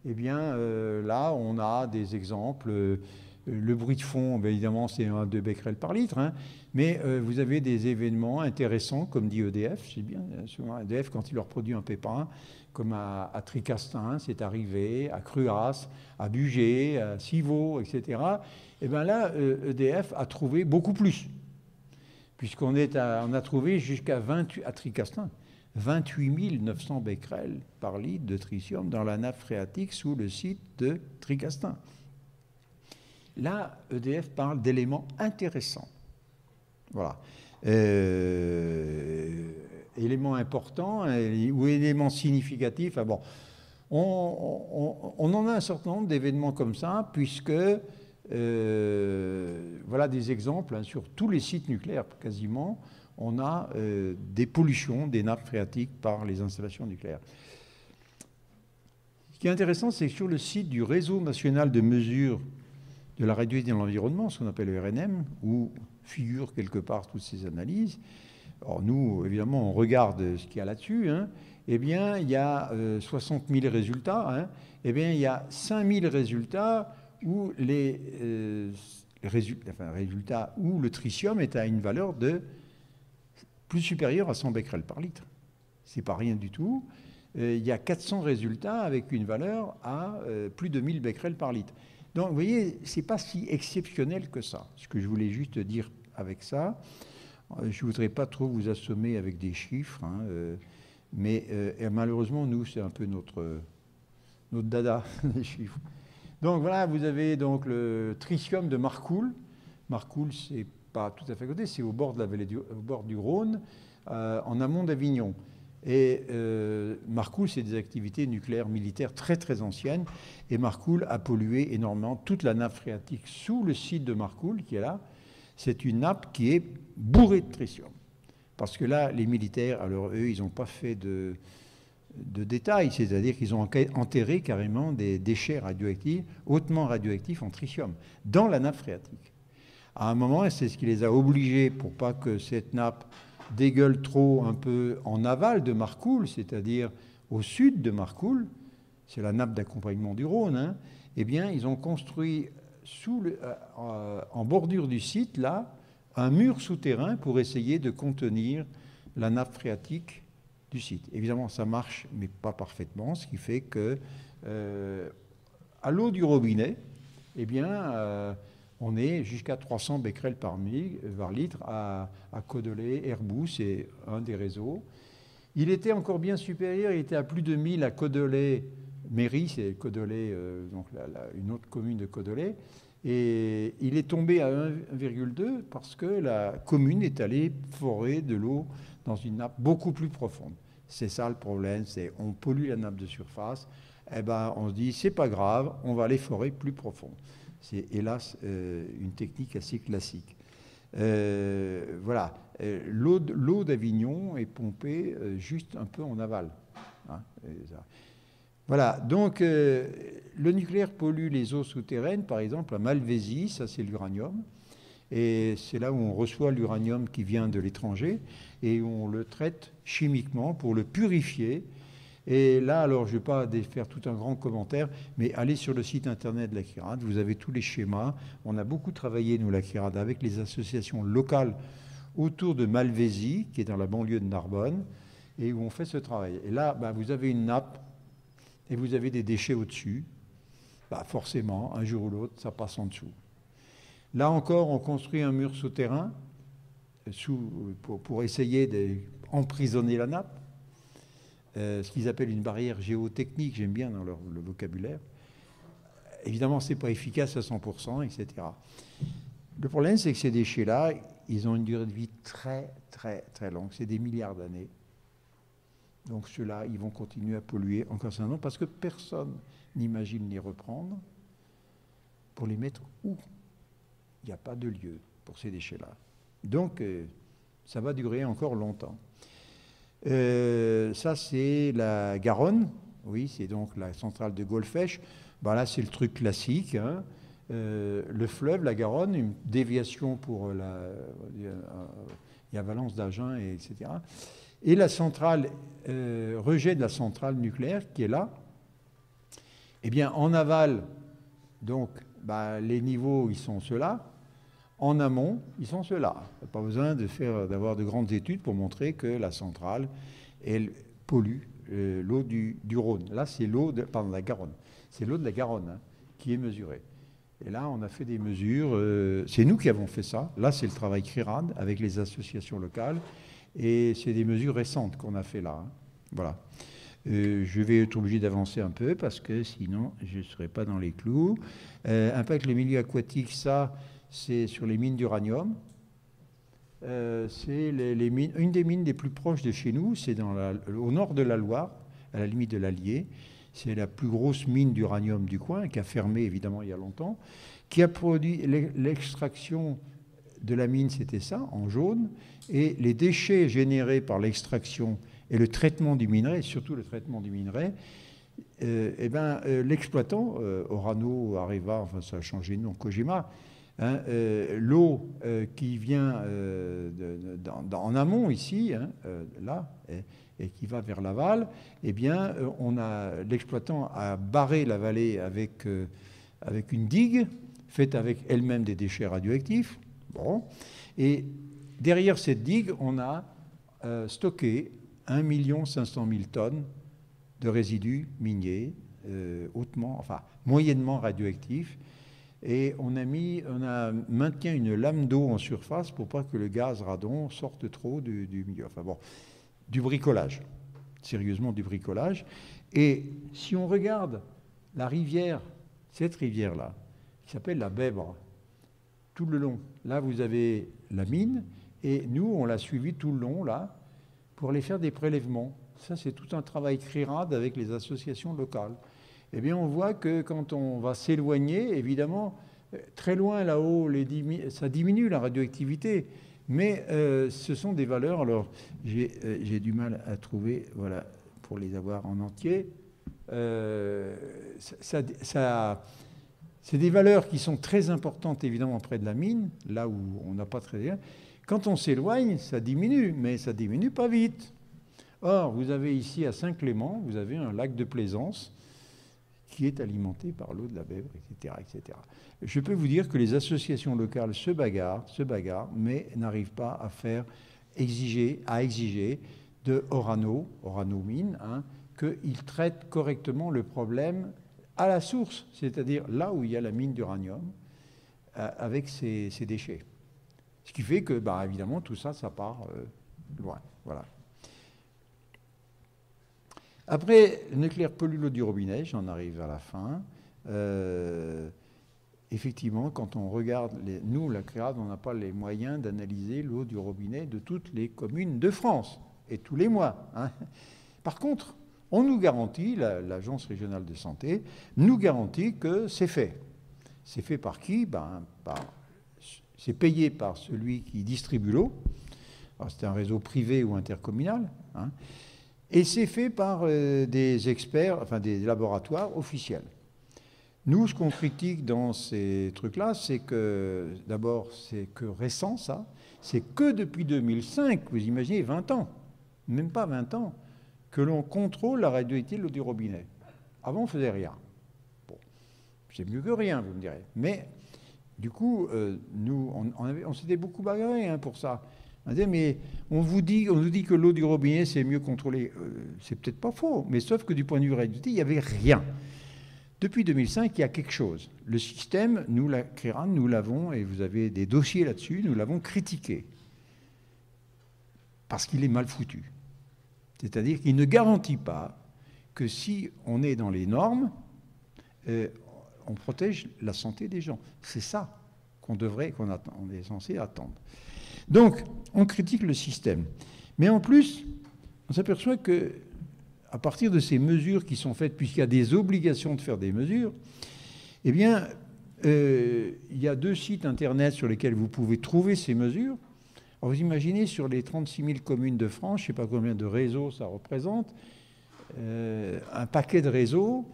Eh bien, là, on a des exemples Le bruit de fond, bien évidemment, c'est 1-2 becquerels par litre, hein, mais vous avez des événements intéressants, comme dit EDF, c'est bien, souvent EDF, quand il leur produit un pépin, comme à Tricastin, c'est arrivé, à Cruas, à Bugey, à Civaux, etc. Et bien là, EDF a trouvé beaucoup plus, puisqu'on on a trouvé jusqu'à 28, à Tricastin, 28 900 becquerels par litre de tritium dans la nappe phréatique sous le site de Tricastin. Là, EDF parle d'éléments intéressants. Voilà. Éléments importants ou éléments significatifs. Ah bon, on en a un certain nombre d'événements comme ça, puisque voilà des exemples, hein, sur tous les sites nucléaires quasiment, on a des pollutions des nappes phréatiques par les installations nucléaires. Ce qui est intéressant, c'est que sur le site du Réseau national de mesure de la radioactivité dans l'environnement, ce qu'on appelle le RNM, où figurent quelque part toutes ces analyses. Alors nous, évidemment, on regarde ce qu'il y a là-dessus. Hein. Eh bien, il y a 60 000 résultats. Hein. Eh bien, il y a 5 000 résultats où résultats où le tritium est à une valeur de plus supérieure à 100 becquerels par litre. C'est pas rien du tout. Il y a 400 résultats avec une valeur à plus de 1000 becquerels par litre. Donc, vous voyez, ce n'est pas si exceptionnel que ça. Ce que je voulais juste dire avec ça, je ne voudrais pas trop vous assommer avec des chiffres, hein, mais malheureusement, nous, c'est un peu notre dada, les chiffres. Donc voilà, vous avez donc le tritium de Marcoule. Marcoule, c'est pas tout à fait à côté, c'est au bord de la vallée au bord du Rhône, en amont d'Avignon. Et Marcoule, c'est des activités nucléaires militaires très très anciennes. Et Marcoule a pollué énormément toute la nappe phréatique sous le site de Marcoule, qui est là. C'est une nappe qui est bourrée de tritium. Parce que là, les militaires, alors eux, ils n'ont pas fait de détails, c'est-à-dire qu'ils ont enterré carrément des déchets radioactifs, hautement radioactifs en tritium, dans la nappe phréatique. À un moment, c'est ce qui les a obligés, pour pas que cette nappe dégueule trop un peu en aval de Marcoule, c'est-à-dire au sud de Marcoule, c'est la nappe d'accompagnement du Rhône, hein, eh bien, ils ont construit en bordure du site, là, un mur souterrain pour essayer de contenir la nappe phréatique du site. Évidemment, ça marche, mais pas parfaitement, ce qui fait que à l'eau du robinet, eh bien, on est jusqu'à 300 becquerels par litre à Codelet, Herboux, c'est un des réseaux. Il était encore bien supérieur, il était à plus de 1000 à Codelet, Mairie, c'est Codelet, donc une autre commune de Codelet. Et il est tombé à 1,2 parce que la commune est allée forer de l'eau dans une nappe beaucoup plus profonde. C'est ça le problème, c'est on pollue la nappe de surface, eh ben, on se dit c'est pas grave, on va aller forer plus profond. C'est hélas une technique assez classique. Voilà, l'eau d'Avignon est pompée juste un peu en aval. Hein, voilà, donc le nucléaire pollue les eaux souterraines, par exemple à Malvézy, ça c'est l'uranium, et c'est là où on reçoit l'uranium qui vient de l'étranger, et où on le traite chimiquement pour le purifier. Et là, alors, je ne vais pas faire tout un grand commentaire, mais allez sur le site internet de la CIRAD, vous avez tous les schémas. On a beaucoup travaillé, nous, la CIRAD, avec les associations locales autour de Malvézy, qui est dans la banlieue de Narbonne, et où on fait ce travail. Et là, bah, vous avez une nappe, et vous avez des déchets au-desdessus. Bah, forcément, un jour ou l'autre, ça passe en dessous. Là encore, on construit un mur souterrain pour essayer d'emprisonner la nappe. Ce qu'ils appellent une barrière géotechnique, j'aime bien dans le vocabulaire. Évidemment, ce n'est pas efficace à 100%, etc. Le problème, c'est que ces déchets-là, ils ont une durée de vie très, très, très longue. C'est des milliards d'années. Donc ceux-là, ils vont continuer à polluer encore un certain nombre parce que personne n'imagine les reprendre pour les mettre où il n'y a pas de lieu pour ces déchets-là. Donc, ça va durer encore longtemps. Ça, c'est la Garonne. Oui, c'est donc la centrale de Golfech. Ben là, c'est le truc classique. Hein. Le fleuve, la Garonne, une déviation pour il y a Valence d'Agen, etc. Et la centrale, rejet de la centrale nucléaire qui est là. Eh bien, en aval, donc, les niveaux, ils sont ceux-là. En amont, ils sont ceux-là. Il n'y a pas besoin d'avoir de grandes études pour montrer que la centrale, elle pollue l'eau du Rhône. Là, c'est l'eau de la Garonne. C'est l'eau de la Garonne, hein, qui est mesurée. Et là, on a fait des mesures. C'est nous qui avons fait ça. Là, c'est le travail CRIRAD avec les associations locales. Et c'est des mesures récentes qu'on a fait là. Hein. Voilà. Je vais être obligé d'avancer un peu parce que sinon, je ne serai pas dans les clous. Impact les milieux aquatiques, ça... c'est sur les mines d'uranium. C'est une des mines les plus proches de chez nous, c'est au nord de la Loire, à la limite de l'Allier. C'est la plus grosse mine d'uranium du coin, qui a fermé évidemment il y a longtemps, qui a produit l'extraction de la mine, c'était ça, en jaune, et les déchets générés par l'extraction et le traitement du minerai, et surtout le traitement du minerai, l'exploitant, Orano, Areva, enfin ça a changé de nom, Kojima, hein, l'eau qui vient en amont ici, hein, là, et qui va vers l'aval, eh bien, l'exploitant a barré la vallée avec une digue faite avec elle-même des déchets radioactifs. Bon. Et derrière cette digue, on a stocké 1 500 000 tonnes de résidus miniers, moyennement radioactifs. Et on a maintenu une lame d'eau en surface pour pas que le gaz radon sorte trop du milieu. Enfin bon, du bricolage, sérieusement du bricolage. Et si on regarde la rivière, cette rivière-là, qui s'appelle la Bèbre, tout le long, là vous avez la mine, et nous on l'a suivi tout le long, là, pour aller faire des prélèvements. Ça c'est tout un travail CRIRAD avec les associations locales. Eh bien, on voit que quand on va s'éloigner, évidemment, très loin là-haut, ça diminue la radioactivité, mais ce sont des valeurs. Alors, j'ai du mal à trouver, voilà, pour les avoir en entier. C'est des valeurs qui sont très importantes, évidemment, près de la mine, là où on n'a pas très bien. Quand on s'éloigne, ça diminue, mais ça diminue pas vite. Or, vous avez ici à Saint-Clément, vous avez un lac de plaisance qui est alimenté par l'eau de la Bèbre, etc., etc. Je peux vous dire que les associations locales se bagarrent, mais n'arrivent pas à exiger de Orano Mine, hein, qu'ils traitent correctement le problème à la source, c'est-à-dire là où il y a la mine d'uranium, avec ses déchets. Ce qui fait que, évidemment, tout ça, ça part loin. Voilà. Après, le nucléaire pollue l'eau du robinet, j'en arrive à la fin. Effectivement, quand on regarde, nous, la CRIRAD, on n'a pas les moyens d'analyser l'eau du robinet de toutes les communes de France, et tous les mois. Hein. Par contre, on nous garantit, l'Agence régionale de santé nous garantit que c'est fait. C'est fait par qui? C'est payé par celui qui distribue l'eau. C'est un réseau privé ou intercommunal. Hein. Et c'est fait par des experts, enfin des laboratoires officiels. Nous, ce qu'on critique dans ces trucs-là, c'est que, d'abord, c'est que récent, ça. C'est que depuis 2005, vous imaginez, 20 ans, même pas 20 ans, que l'on contrôle la radioactivité de l'eau du robinet. Avant, on ne faisait rien. Bon, c'est mieux que rien, vous me direz. Mais, du coup, nous, on s'était beaucoup bagarré pour ça. On disait, mais on nous dit que l'eau du robinet, c'est mieux contrôlé. C'est peut-être pas faux, mais sauf que du point de vue radioactivité, il n'y avait rien. Depuis 2005, il y a quelque chose. Le système, nous, la CRIRAD, nous l'avons, et vous avez des dossiers là-dessus, nous l'avons critiqué. Parce qu'il est mal foutu. C'est-à-dire qu'il ne garantit pas que si on est dans les normes, on protège la santé des gens. C'est ça qu'on est censé attendre. Donc, on critique le système. Mais en plus, on s'aperçoit que à partir de ces mesures qui sont faites, puisqu'il y a des obligations de faire des mesures, eh bien, il y a 2 sites Internet sur lesquels vous pouvez trouver ces mesures. Alors, vous imaginez, sur les 36 000 communes de France, je ne sais pas combien de réseaux ça représente, un paquet de réseaux,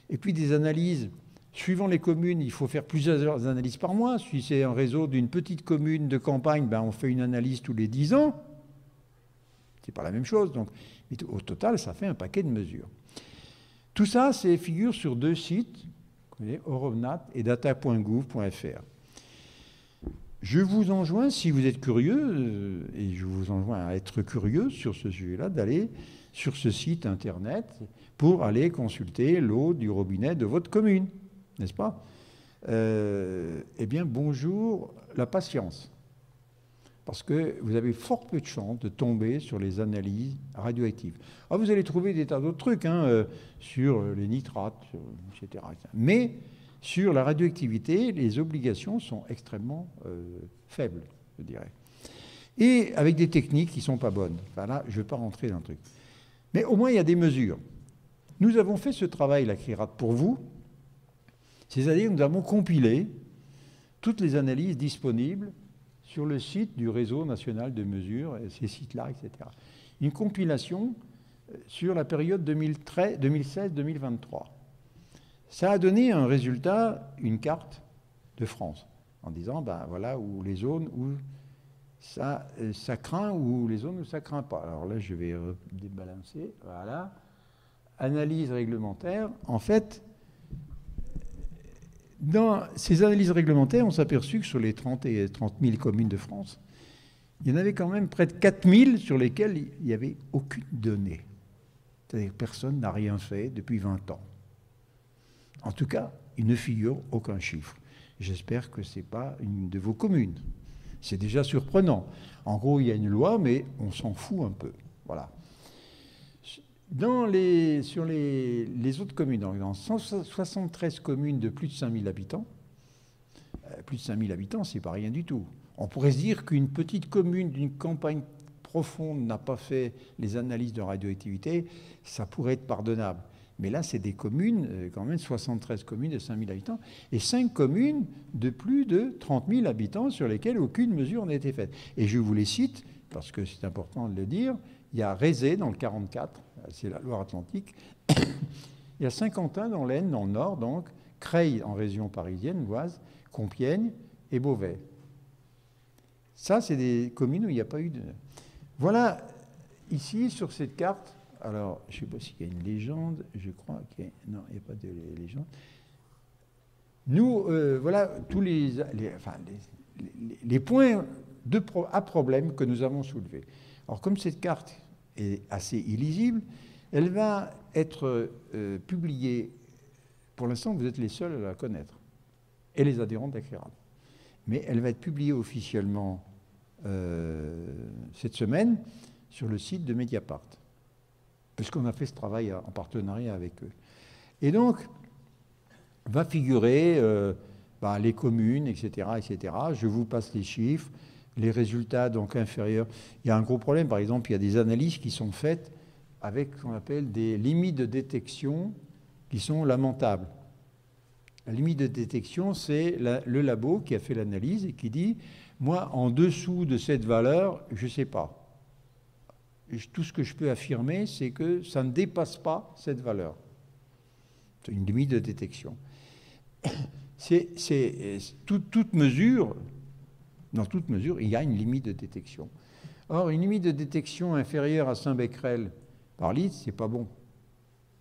et puis des analyses. Suivant les communes, il faut faire plusieurs analyses par mois. Si c'est un réseau d'une petite commune de campagne, on fait une analyse tous les 10 ans. C'est pas la même chose. Donc, au total, ça fait un paquet de mesures. Tout ça, figure sur 2 sites Eurovnat et data.gouv.fr. Je vous enjoins, si vous êtes curieux, et je vous enjoins à être curieux sur ce sujet-là, d'aller sur ce site internet pour aller consulter l'eau du robinet de votre commune, n'est-ce pas? Eh bien, bonjour la patience. Parce que vous avez fort peu de chances de tomber sur les analyses radioactives. Alors, vous allez trouver des tas d'autres trucs, sur les nitrates, etc. Mais sur la radioactivité, les obligations sont extrêmement faibles, je dirais. Et avec des techniques qui ne sont pas bonnes. Enfin là, je ne vais pas rentrer dans le truc. Mais au moins, il y a des mesures. Nous avons fait ce travail, la CRIRAT, pour vous. C'est-à-dire que nous avons compilé toutes les analyses disponibles sur le site du Réseau national de mesures, ces sites-là, etc. Une compilation sur la période 2016-2023. Ça a donné un résultat, une carte de France, en disant, ben voilà, où les zones où ça craint ou les zones où ça craint pas. Alors là, je vais débalancer, voilà. Analyse réglementaire. En fait, dans ces analyses réglementaires, on s'est aperçu que sur les 30 000 communes de France, il y en avait quand même près de 4 000 sur lesquelles il n'y avait aucune donnée. C'est-à-dire que personne n'a rien fait depuis 20 ans. En tout cas, il ne figure aucun chiffre. J'espère que ce n'est pas une de vos communes. C'est déjà surprenant. En gros, il y a une loi, mais on s'en fout un peu. Voilà. Sur les autres communes, dans 173 communes de plus de 5 000 habitants, plus de 5 000 habitants, ce n'est pas rien du tout. On pourrait se dire qu'une petite commune d'une campagne profonde n'a pas fait les analyses de radioactivité, ça pourrait être pardonnable. Mais là, c'est des communes, quand même 73 communes de 5 000 habitants, et 5 communes de plus de 30 000 habitants sur lesquelles aucune mesure n'a été faite. Et je vous les cite, parce que c'est important de le dire. Il y a Rézé dans le 44, c'est la Loire-Atlantique. Il y a Saint-Quentin dans l'Aisne, dans le nord, donc, Creil en région parisienne, l'Oise, Compiègne et Beauvais. Ça, c'est des communes où il n'y a pas eu de... Voilà, ici, sur cette carte, alors, je ne sais pas s'il y a une légende, je crois qu'il y a... Non, il n'y a pas de légende. Nous, voilà tous les points à problème que nous avons soulevés. Alors, comme cette carte est assez illisible, elle va être publiée. Pour l'instant, vous êtes les seuls à la connaître, et les adhérents de la CRIRAD. Mais elle va être publiée officiellement cette semaine sur le site de Mediapart, puisqu'on a fait ce travail en partenariat avec eux. Et donc, va figurer les communes, etc., etc. Je vous passe les chiffres, les résultats donc inférieurs. Il y a un gros problème, par exemple, il y a des analyses qui sont faites avec ce qu'on appelle des limites de détection qui sont lamentables. La limite de détection, c'est le labo qui a fait l'analyse et qui dit « Moi, en dessous de cette valeur, je ne sais pas. Tout ce que je peux affirmer, c'est que ça ne dépasse pas cette valeur. » C'est une limite de détection. Toute mesure, dans toute mesure, il y a une limite de détection. Or, une limite de détection inférieure à 5 becquerels par litre, ce n'est pas bon.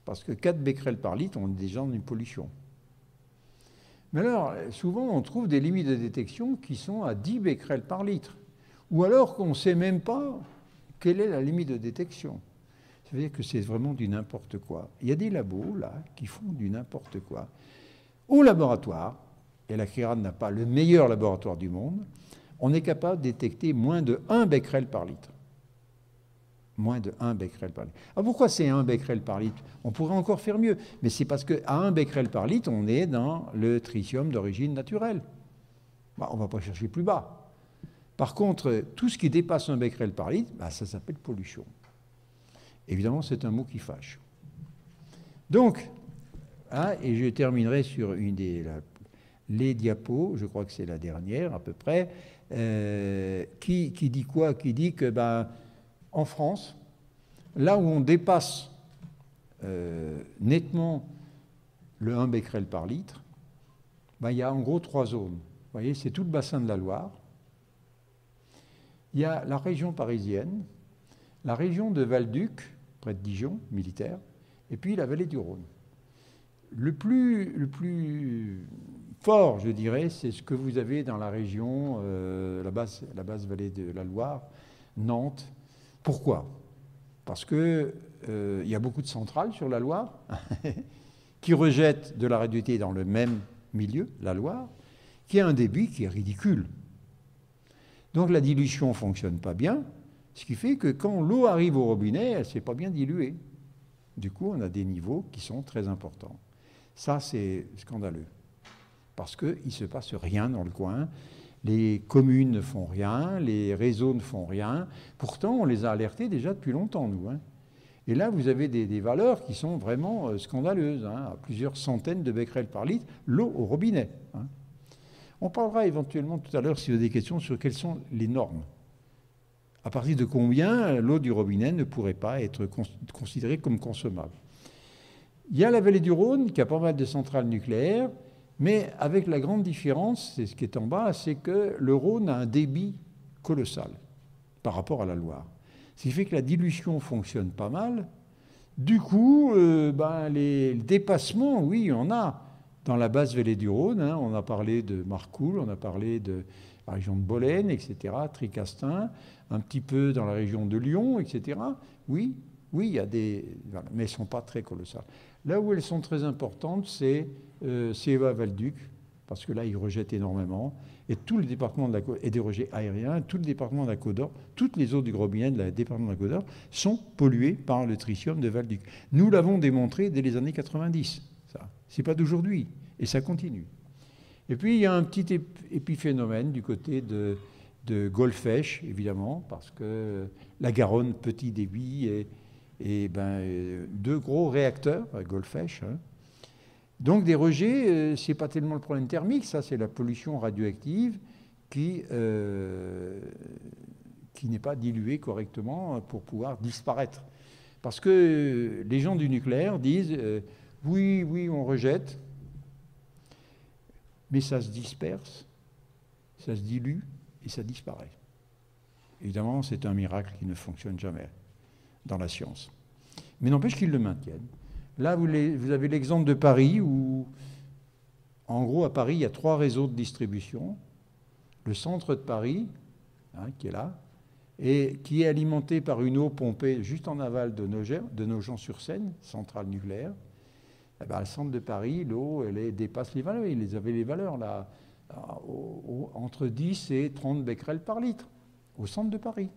Parce que 4 becquerels par litre, on est déjà dans une pollution. Mais alors, souvent, on trouve des limites de détection qui sont à 10 becquerels par litre. Ou alors qu'on ne sait même pas quelle est la limite de détection. Ça veut dire que c'est vraiment du n'importe quoi. Il y a des labos, là, qui font du n'importe quoi. Au laboratoire, et la CRIRAD n'a pas le meilleur laboratoire du monde, on est capable de détecter moins de 1 becquerel par litre. Moins de 1 becquerel par litre. Alors pourquoi c'est 1 becquerel par litre? On pourrait encore faire mieux, mais c'est parce qu'à 1 becquerel par litre, on est dans le tritium d'origine naturelle. On ne va pas chercher plus bas. Par contre, tout ce qui dépasse 1 becquerel par litre, ça s'appelle pollution. Évidemment, c'est un mot qui fâche. Donc, et je terminerai sur les diapos, je crois que c'est la dernière à peu près, qui dit quoi? Qui dit que en France, là où on dépasse nettement le 1 becquerel par litre, il y a en gros 3 zones. Vous voyez, c'est tout le bassin de la Loire. Il y a la région parisienne, la région de Val-Duc, près de Dijon, militaire, et puis la vallée du Rhône. Le plus fort, je dirais, c'est ce que vous avez dans la région, la basse vallée de la Loire, Nantes. Pourquoi? Parce qu'il y a beaucoup de centrales sur la Loire qui rejettent de la radioactivité dans le même milieu, la Loire, qui a un débit qui est ridicule. Donc la dilution ne fonctionne pas bien, ce qui fait que quand l'eau arrive au robinet, elle ne s'est pas bien diluée. Du coup, on a des niveaux qui sont très importants. Ça, c'est scandaleux, parce qu'il ne se passe rien dans le coin. Les communes ne font rien, les réseaux ne font rien. Pourtant, on les a alertés déjà depuis longtemps, nous. Et là, vous avez des valeurs qui sont vraiment scandaleuses, à plusieurs centaines de becquerels par litre, l'eau au robinet. On parlera éventuellement tout à l'heure, si vous avez des questions, sur quelles sont les normes. À partir de combien l'eau du robinet ne pourrait pas être considérée comme consommable. Il y a la vallée du Rhône qui a pas mal de centrales nucléaires, mais avec la grande différence, c'est ce qui est en bas, c'est que le Rhône a un débit colossal par rapport à la Loire. Ce qui fait que la dilution fonctionne pas mal. Du coup, les dépassements, oui, il y en a. Dans la basse vallée du Rhône, on a parlé de Marcoule, on a parlé de la région de Bolène, etc., Tricastin, un petit peu dans la région de Lyon, etc. Oui, il y a des... Voilà, mais elles ne sont pas très colossales. Là où elles sont très importantes, c'est CEA-Valduc, parce que là, ils rejettent énormément. Et tout le département de la Côte, et des rejets aériens, tout le département de la Côte d'Or, toutes les eaux du robinet du département de la Côte d'Or sont polluées par le tritium de Valduc. Nous l'avons démontré dès les années 90. Ce n'est pas d'aujourd'hui. Et ça continue. Et puis, il y a un petit épiphénomène du côté de Golfech, évidemment, parce que la Garonne, petit débit, et deux gros réacteurs à Golfech. Donc, des rejets, ce n'est pas tellement le problème thermique, ça, c'est la pollution radioactive qui n'est pas diluée correctement pour pouvoir disparaître. Parce que les gens du nucléaire disent oui, on rejette, mais ça se disperse, ça se dilue et ça disparaît. Évidemment, c'est un miracle qui ne fonctionne jamais dans la science. Mais n'empêche qu'ils le maintiennent. Là, vous avez l'exemple de Paris où, en gros, à Paris, il y a 3 réseaux de distribution. Le centre de Paris, qui est là, et qui est alimenté par une eau pompée juste en aval de Nogent-sur-Seine, centrale nucléaire. Le centre de Paris, l'eau, elle dépasse les valeurs. Ils avaient les valeurs là, entre 10 et 30 becquerels par litre, au centre de Paris.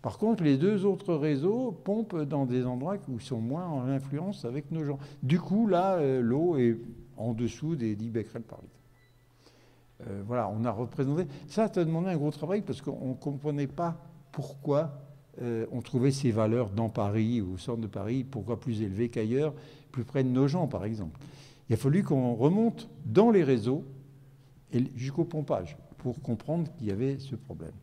Par contre, les 2 autres réseaux pompent dans des endroits où ils sont moins en influence avec nos gens. Du coup, là, l'eau est en dessous des 10 becquerels par litre. Voilà, on a représenté. Ça a demandé un gros travail parce qu'on ne comprenait pas pourquoi on trouvait ces valeurs dans Paris, au centre de Paris, pourquoi plus élevées qu'ailleurs, plus près de nos gens, par exemple. Il a fallu qu'on remonte dans les réseaux jusqu'au pompage pour comprendre qu'il y avait ce problème.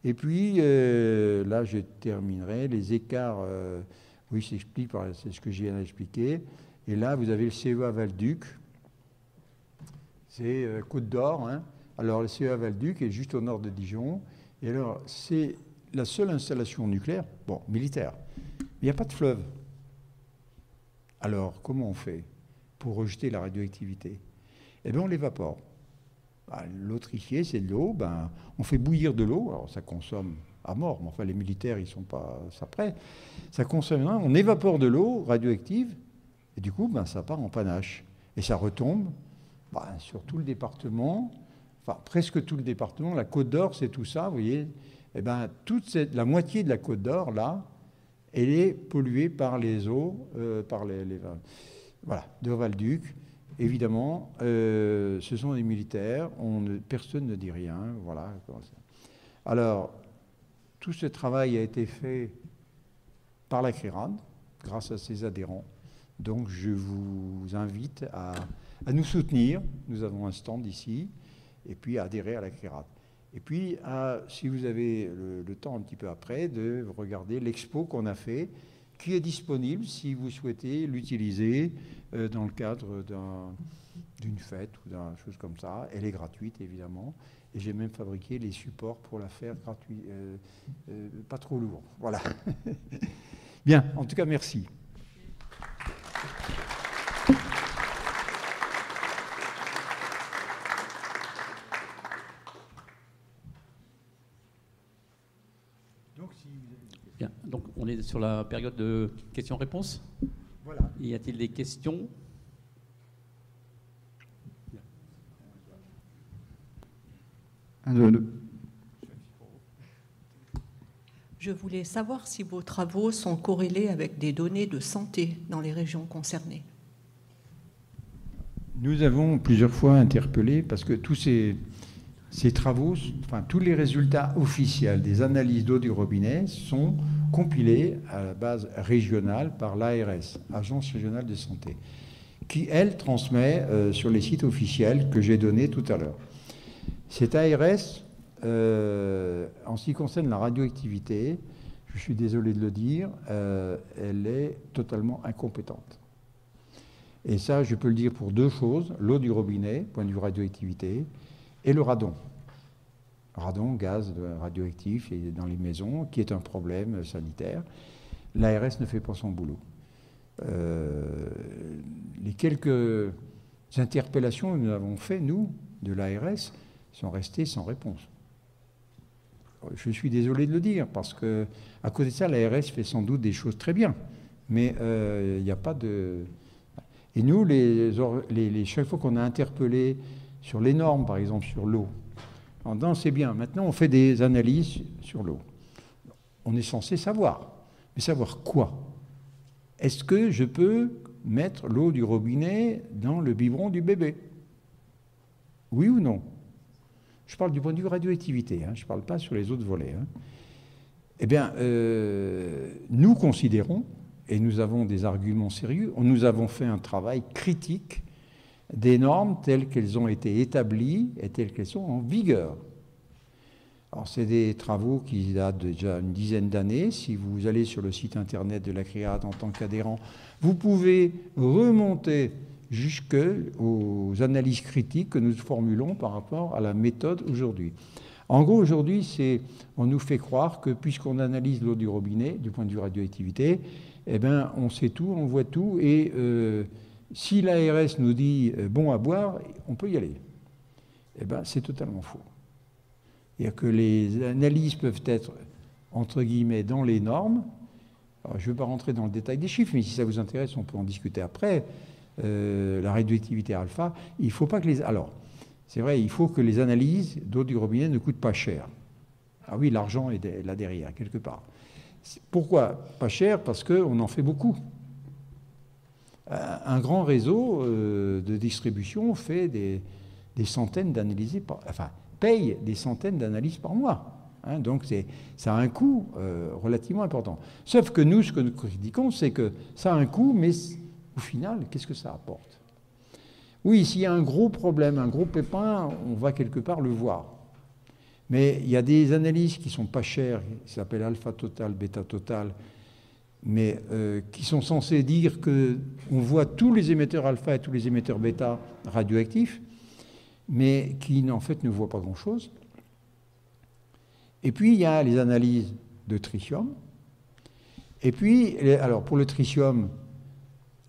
Et puis, là, je terminerai. Les écarts, oui, c'est ce que j'ai viens d'expliquer. Et là, vous avez le CEA-Valduc. C'est Côte d'Or. Alors, le CEA-Valduc est juste au nord de Dijon. Et alors, c'est la seule installation nucléaire, militaire. Mais il n'y a pas de fleuve. Alors, comment on fait pour rejeter la radioactivité? Eh bien, on l'évapore. L'eau trichier, c'est de l'eau. On fait bouillir de l'eau. Alors, ça consomme à mort. Mais enfin, les militaires, ils ne sont pas ça prêt. Ça consomme. On évapore de l'eau radioactive. Et du coup, ça part en panache. Et ça retombe sur tout le département. Enfin, presque tout le département. La Côte d'Or, c'est tout ça, vous voyez. Eh bien, la moitié de la Côte d'Or, là, elle est polluée par les eaux, par de Valduc. Évidemment, ce sont des militaires, personne ne dit rien. Voilà. Alors, tout ce travail a été fait par la CRIRAD, grâce à ses adhérents. Donc, je vous invite à nous soutenir. Nous avons un stand ici, et puis à adhérer à la CRIRAD. Et puis, si vous avez le temps un petit peu après, de regarder l'expo qu'on a fait, qui est disponible si vous souhaitez l'utiliser dans le cadre d'une fête ou d'une chose comme ça. Elle est gratuite, évidemment. Et j'ai même fabriqué les supports pour la faire gratuite, pas trop lourd. Voilà. Bien, en tout cas, merci. On est sur la période de questions-réponses. Voilà. Y a-t-il des questions? Je voulais savoir si vos travaux sont corrélés avec des données de santé dans les régions concernées. Nous avons plusieurs fois interpellé, parce que tous ces travaux, enfin tous les résultats officiels des analyses d'eau du robinet sont compilés à la base régionale par l'ARS, Agence régionale de santé, qui, elle, transmet sur les sites officiels que j'ai donnés tout à l'heure. Cette ARS, en ce qui concerne la radioactivité, je suis désolé de le dire, elle est totalement incompétente. Et ça, je peux le dire pour deux choses: l'eau du robinet, point de vue radioactivité, et le radon. Radon, gaz radioactif dans les maisons, qui est un problème sanitaire. L'ARS ne fait pas son boulot. Les quelques interpellations que nous avons faites, nous, de l'ARS, sont restées sans réponse. Je suis désolé de le dire, parce que à côté de ça, l'ARS fait sans doute des choses très bien, mais il n'y a pas de... Et nous, chaque fois qu'on a interpellé sur les normes, par exemple sur l'eau, non, c'est bien, maintenant on fait des analyses sur l'eau. On est censé savoir, mais savoir quoi? Est-ce que je peux mettre l'eau du robinet dans le biberon du bébé? Oui ou non? Je parle du point de vue radioactivité, je ne parle pas sur les autres volets. Eh bien, nous considérons, et nous avons des arguments sérieux, nous avons fait un travail critique des normes telles qu'elles ont été établies et telles qu'elles sont en vigueur. Alors, c'est des travaux qui datent déjà une dizaine d'années. Si vous allez sur le site internet de la CRIAD en tant qu'adhérent, vous pouvez remonter jusqu'aux analyses critiques que nous formulons par rapport à la méthode aujourd'hui. En gros, aujourd'hui, on nous fait croire que puisqu'on analyse l'eau du robinet, du point de vue radioactivité, eh bien, on sait tout, on voit tout, et si l'ARS nous dit bon à boire, on peut y aller. Eh bien, c'est totalement faux. C'est-à-dire que les analyses peuvent être, entre guillemets, dans les normes. Alors, je ne veux pas rentrer dans le détail des chiffres, mais si ça vous intéresse, on peut en discuter après. La radioactivité alpha, il ne faut pas que les... Alors, c'est vrai, il faut que les analyses d'eau du robinet ne coûtent pas cher. Ah oui, l'argent est là derrière, quelque part. Pourquoi pas cher? Parce qu'on en fait beaucoup. Un grand réseau de distribution fait des centaines d'analyses paye des centaines d'analyses par mois. Donc ça a un coût relativement important. Sauf que nous, ce que nous critiquons, c'est que ça a un coût, mais au final, qu'est-ce que ça apporte? Oui, s'il y a un gros problème, un gros pépin, on va quelque part le voir. Mais il y a des analyses qui ne sont pas chères, qui s'appellent alpha total, bêta total, mais qui sont censées dire qu'on voit tous les émetteurs alpha et tous les émetteurs bêta radioactifs, mais qui en fait ne voient pas grand-chose. Et puis il y a les analyses de tritium. Et puis, alors pour le tritium,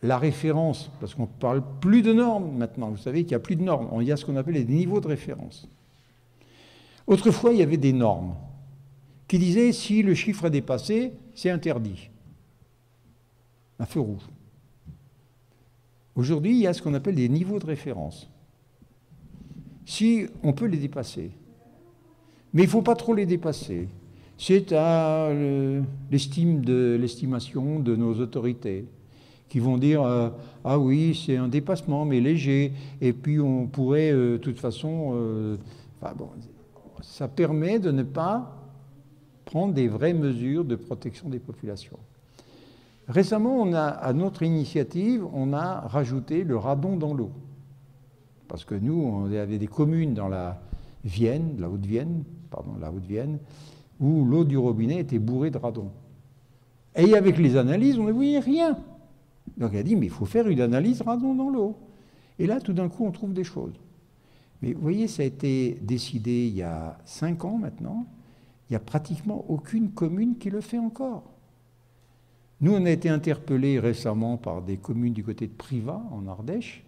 la référence, parce qu'on ne parle plus de normes maintenant, vous savez qu'il n'y a plus de normes, il y a ce qu'on appelle les niveaux de référence. Autrefois, il y avait des normes qui disaient si le chiffre est dépassé, c'est interdit. Un feu rouge. Aujourd'hui, il y a ce qu'on appelle des niveaux de référence. Si on peut les dépasser, mais il ne faut pas trop les dépasser. C'est à l'estimation de nos autorités qui vont dire ah oui, c'est un dépassement, mais léger, et puis on pourrait, de toute façon... ça permet de ne pas prendre des vraies mesures de protection des populations. Récemment, à notre initiative, on a rajouté le radon dans l'eau. Parce que nous, on avait des communes dans la Haute-Vienne, où l'eau du robinet était bourrée de radon. Et avec les analyses, on ne voyait rien. Donc elle a dit, mais il faut faire une analyse radon dans l'eau. Et là, tout d'un coup, on trouve des choses. Mais vous voyez, ça a été décidé il y a 5 ans maintenant. Il n'y a pratiquement aucune commune qui le fait encore. Nous, on a été interpellés récemment par des communes du côté de Privas, en Ardèche,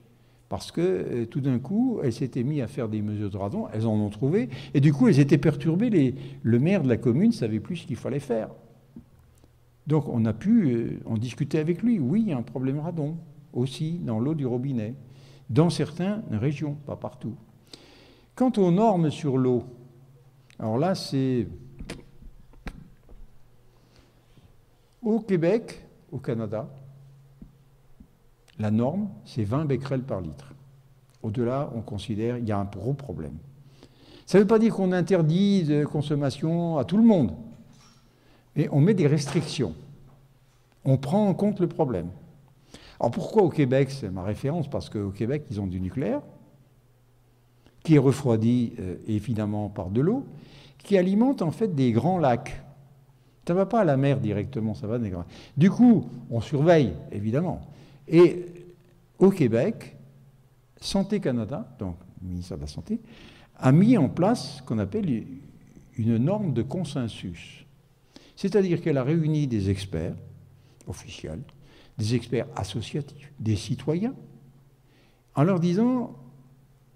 parce que tout d'un coup, elles s'étaient mises à faire des mesures de radon, elles en ont trouvé, et du coup, elles étaient perturbées. Le maire de la commune ne savait plus ce qu'il fallait faire. Donc on a pu en discuter avec lui. Oui, il y a un problème radon aussi dans l'eau du robinet, dans certaines régions, pas partout. Quant aux normes sur l'eau, alors là c'est au Québec, au Canada, la norme c'est 20 becquerels par litre. Au-delà, on considère qu'il y a un gros problème. Ça ne veut pas dire qu'on interdit de consommation à tout le monde, mais on met des restrictions. On prend en compte le problème. Alors pourquoi au Québec, c'est ma référence, parce qu'au Québec, ils ont du nucléaire, qui est refroidi évidemment par de l'eau, qui alimente en fait des grands lacs. Ça ne va pas à la mer directement, ça va des grands lacs. Du coup, on surveille, évidemment. Et au Québec, Santé Canada, donc le ministère de la Santé, a mis en place ce qu'on appelle une norme de consensus. C'est-à-dire qu'elle a réuni des experts officiels, des experts associatifs, des citoyens, en leur disant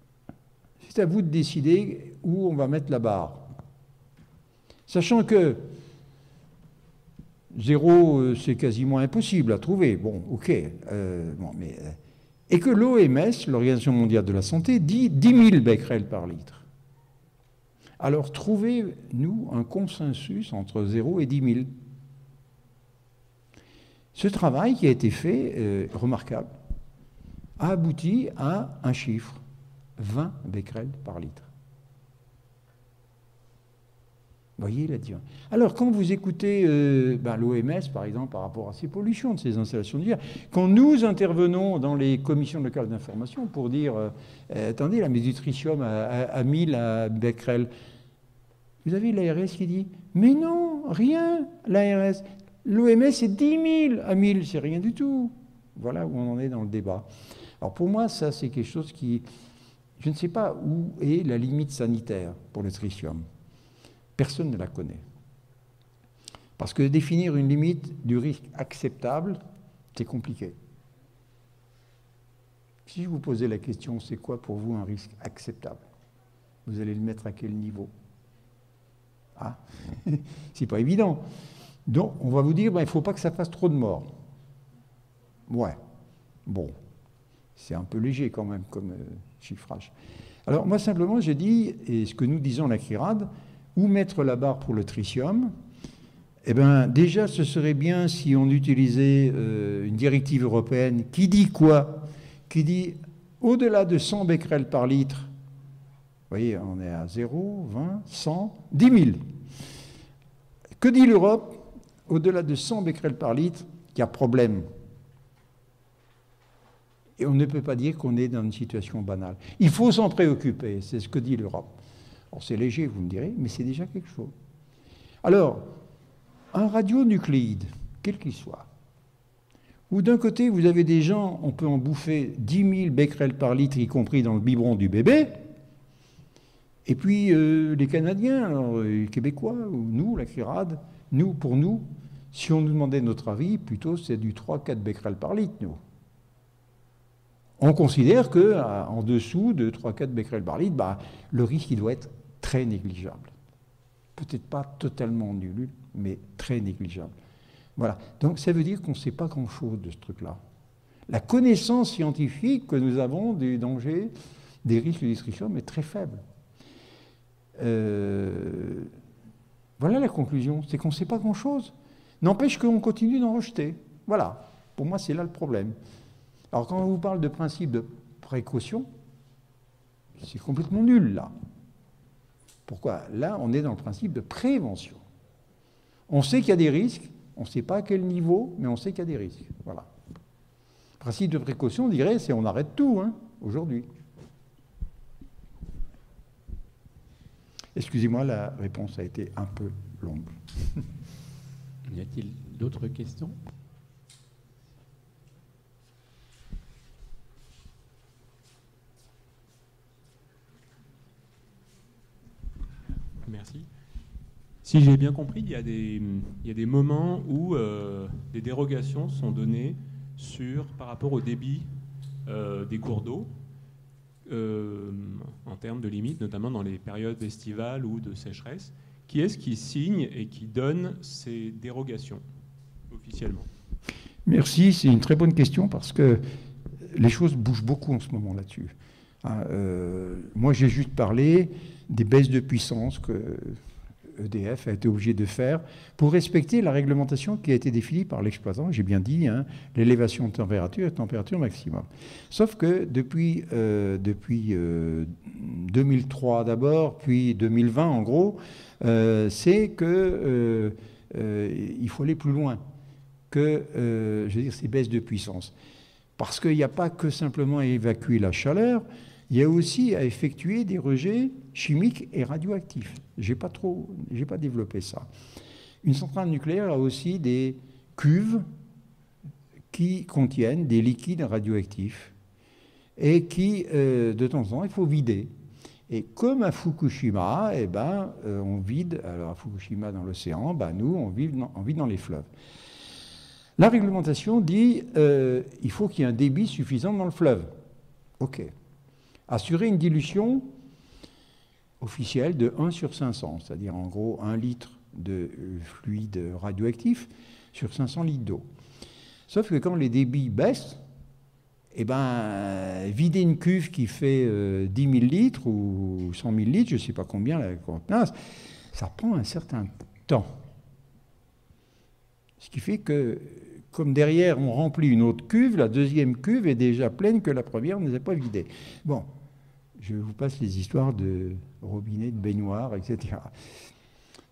« c'est à vous de décider où on va mettre la barre ». Sachant que 0, c'est quasiment impossible à trouver. Bon, ok. Et que l'OMS, l'Organisation mondiale de la santé, dit 10 000 becquerels par litre. Alors trouvez-nous un consensus entre 0 et 10 000. Ce travail qui a été fait, remarquable, a abouti à un chiffre, 20 becquerels par litre. Vous voyez la différence. Alors, quand vous écoutez l'OMS, par exemple, par rapport à ces pollutions de ces installations d'hiver, quand nous intervenons dans les commissions locales d'information pour dire attendez, la mésutritium à 1000 becquerels, vous avez l'ARS qui dit mais non, rien, l'ARS. L'OMS, c'est 10 000 à 1000, c'est rien du tout. Voilà où on en est dans le débat. Alors, pour moi, ça, c'est quelque chose qui. Je ne sais pas où est la limite sanitaire pour le tritium. Personne ne la connaît. Parce que définir une limite du risque acceptable, c'est compliqué. Si je vous posais la question, c'est quoi pour vous un risque acceptable? Vous allez le mettre à quel niveau? Ah, c'est pas évident. Donc, on va vous dire, il ne faut pas que ça fasse trop de morts. Ouais, bon, c'est un peu léger quand même comme chiffrage. Alors, moi, simplement, j'ai dit, et ce que nous disons à la CRIRAD, où mettre la barre pour le tritium? Eh bien, déjà, ce serait bien si on utilisait une directive européenne qui dit quoi? Qui dit au-delà de 100 becquerels par litre, vous voyez, on est à 0, 20, 100, 10 000. Que dit l'Europe? Au-delà de 100 becquerels par litre, il y a problème. Et on ne peut pas dire qu'on est dans une situation banale. Il faut s'en préoccuper, c'est ce que dit l'Europe. Alors c'est léger, vous me direz, mais c'est déjà quelque chose. Alors, un radionucléide, quel qu'il soit, où d'un côté vous avez des gens, on peut en bouffer 10 000 becquerels par litre, y compris dans le biberon du bébé, et puis les Canadiens, alors, les Québécois, ou nous, la CRIRAD, pour nous, si on nous demandait notre avis, plutôt c'est du 3-4 becquerels par litre, nous. On considère qu'en dessous de 3-4 becquerels par litre, le risque il doit être très négligeable. Peut-être pas totalement nul, mais très négligeable. Voilà. Donc ça veut dire qu'on ne sait pas grand-chose de ce truc-là. La connaissance scientifique que nous avons des dangers, des risques de tritium est très faible. Voilà la conclusion, c'est qu'on ne sait pas grand-chose. N'empêche qu'on continue d'en rejeter. Voilà. Pour moi, c'est là le problème. Alors, quand on vous parle de principe de précaution, c'est complètement nul, là. Pourquoi? Là, on est dans le principe de prévention. On sait qu'il y a des risques, on ne sait pas à quel niveau, mais on sait qu'il y a des risques. Voilà. Le principe de précaution, on dirait, c'est on arrête tout, aujourd'hui. Excusez-moi, la réponse a été un peu longue. Y a-t-il d'autres questions? Merci. Si j'ai bien compris, il y a des moments où des dérogations sont données par rapport au débit des cours d'eau, en termes de limites, notamment dans les périodes estivales ou de sécheresse. Qui est-ce qui signe et qui donne ces dérogations officiellement? Merci, c'est une très bonne question parce que les choses bougent beaucoup en ce moment là-dessus. Moi, j'ai juste parlé des baisses de puissance que EDF a été obligé de faire pour respecter la réglementation qui a été définie par l'exploitant, j'ai bien dit, hein, l'élévation de température et température maximum. Sauf que depuis 2003 d'abord, puis 2020 en gros, c'est que il faut aller plus loin que je veux dire, ces baisses de puissance. Parce qu'il n'y a pas que simplement à évacuer la chaleur, il y a aussi à effectuer des rejets chimiques et radioactifs. Je n'ai pas développé ça. Une centrale nucléaire a aussi des cuves qui contiennent des liquides radioactifs et qui, de temps en temps, il faut vider. Et comme à Fukushima, eh ben, on vide, alors à Fukushima dans l'océan, ben, nous, on vide dans les fleuves. La réglementation dit il faut qu'il y ait un débit suffisant dans le fleuve. OK. Assurer une dilution officielle de 1 sur 500, c'est-à-dire en gros 1 litre de fluide radioactif sur 500 litres d'eau. Sauf que quand les débits baissent, eh ben, vider une cuve qui fait 10 000 litres ou 100 000 litres, je ne sais pas combien la contenance, ça prend un certain temps. Ce qui fait que, comme derrière on remplit une autre cuve, la deuxième cuve est déjà pleine que la première ne s'est pas vidée. Bon, je vous passe les histoires de robinets, de baignoires, etc.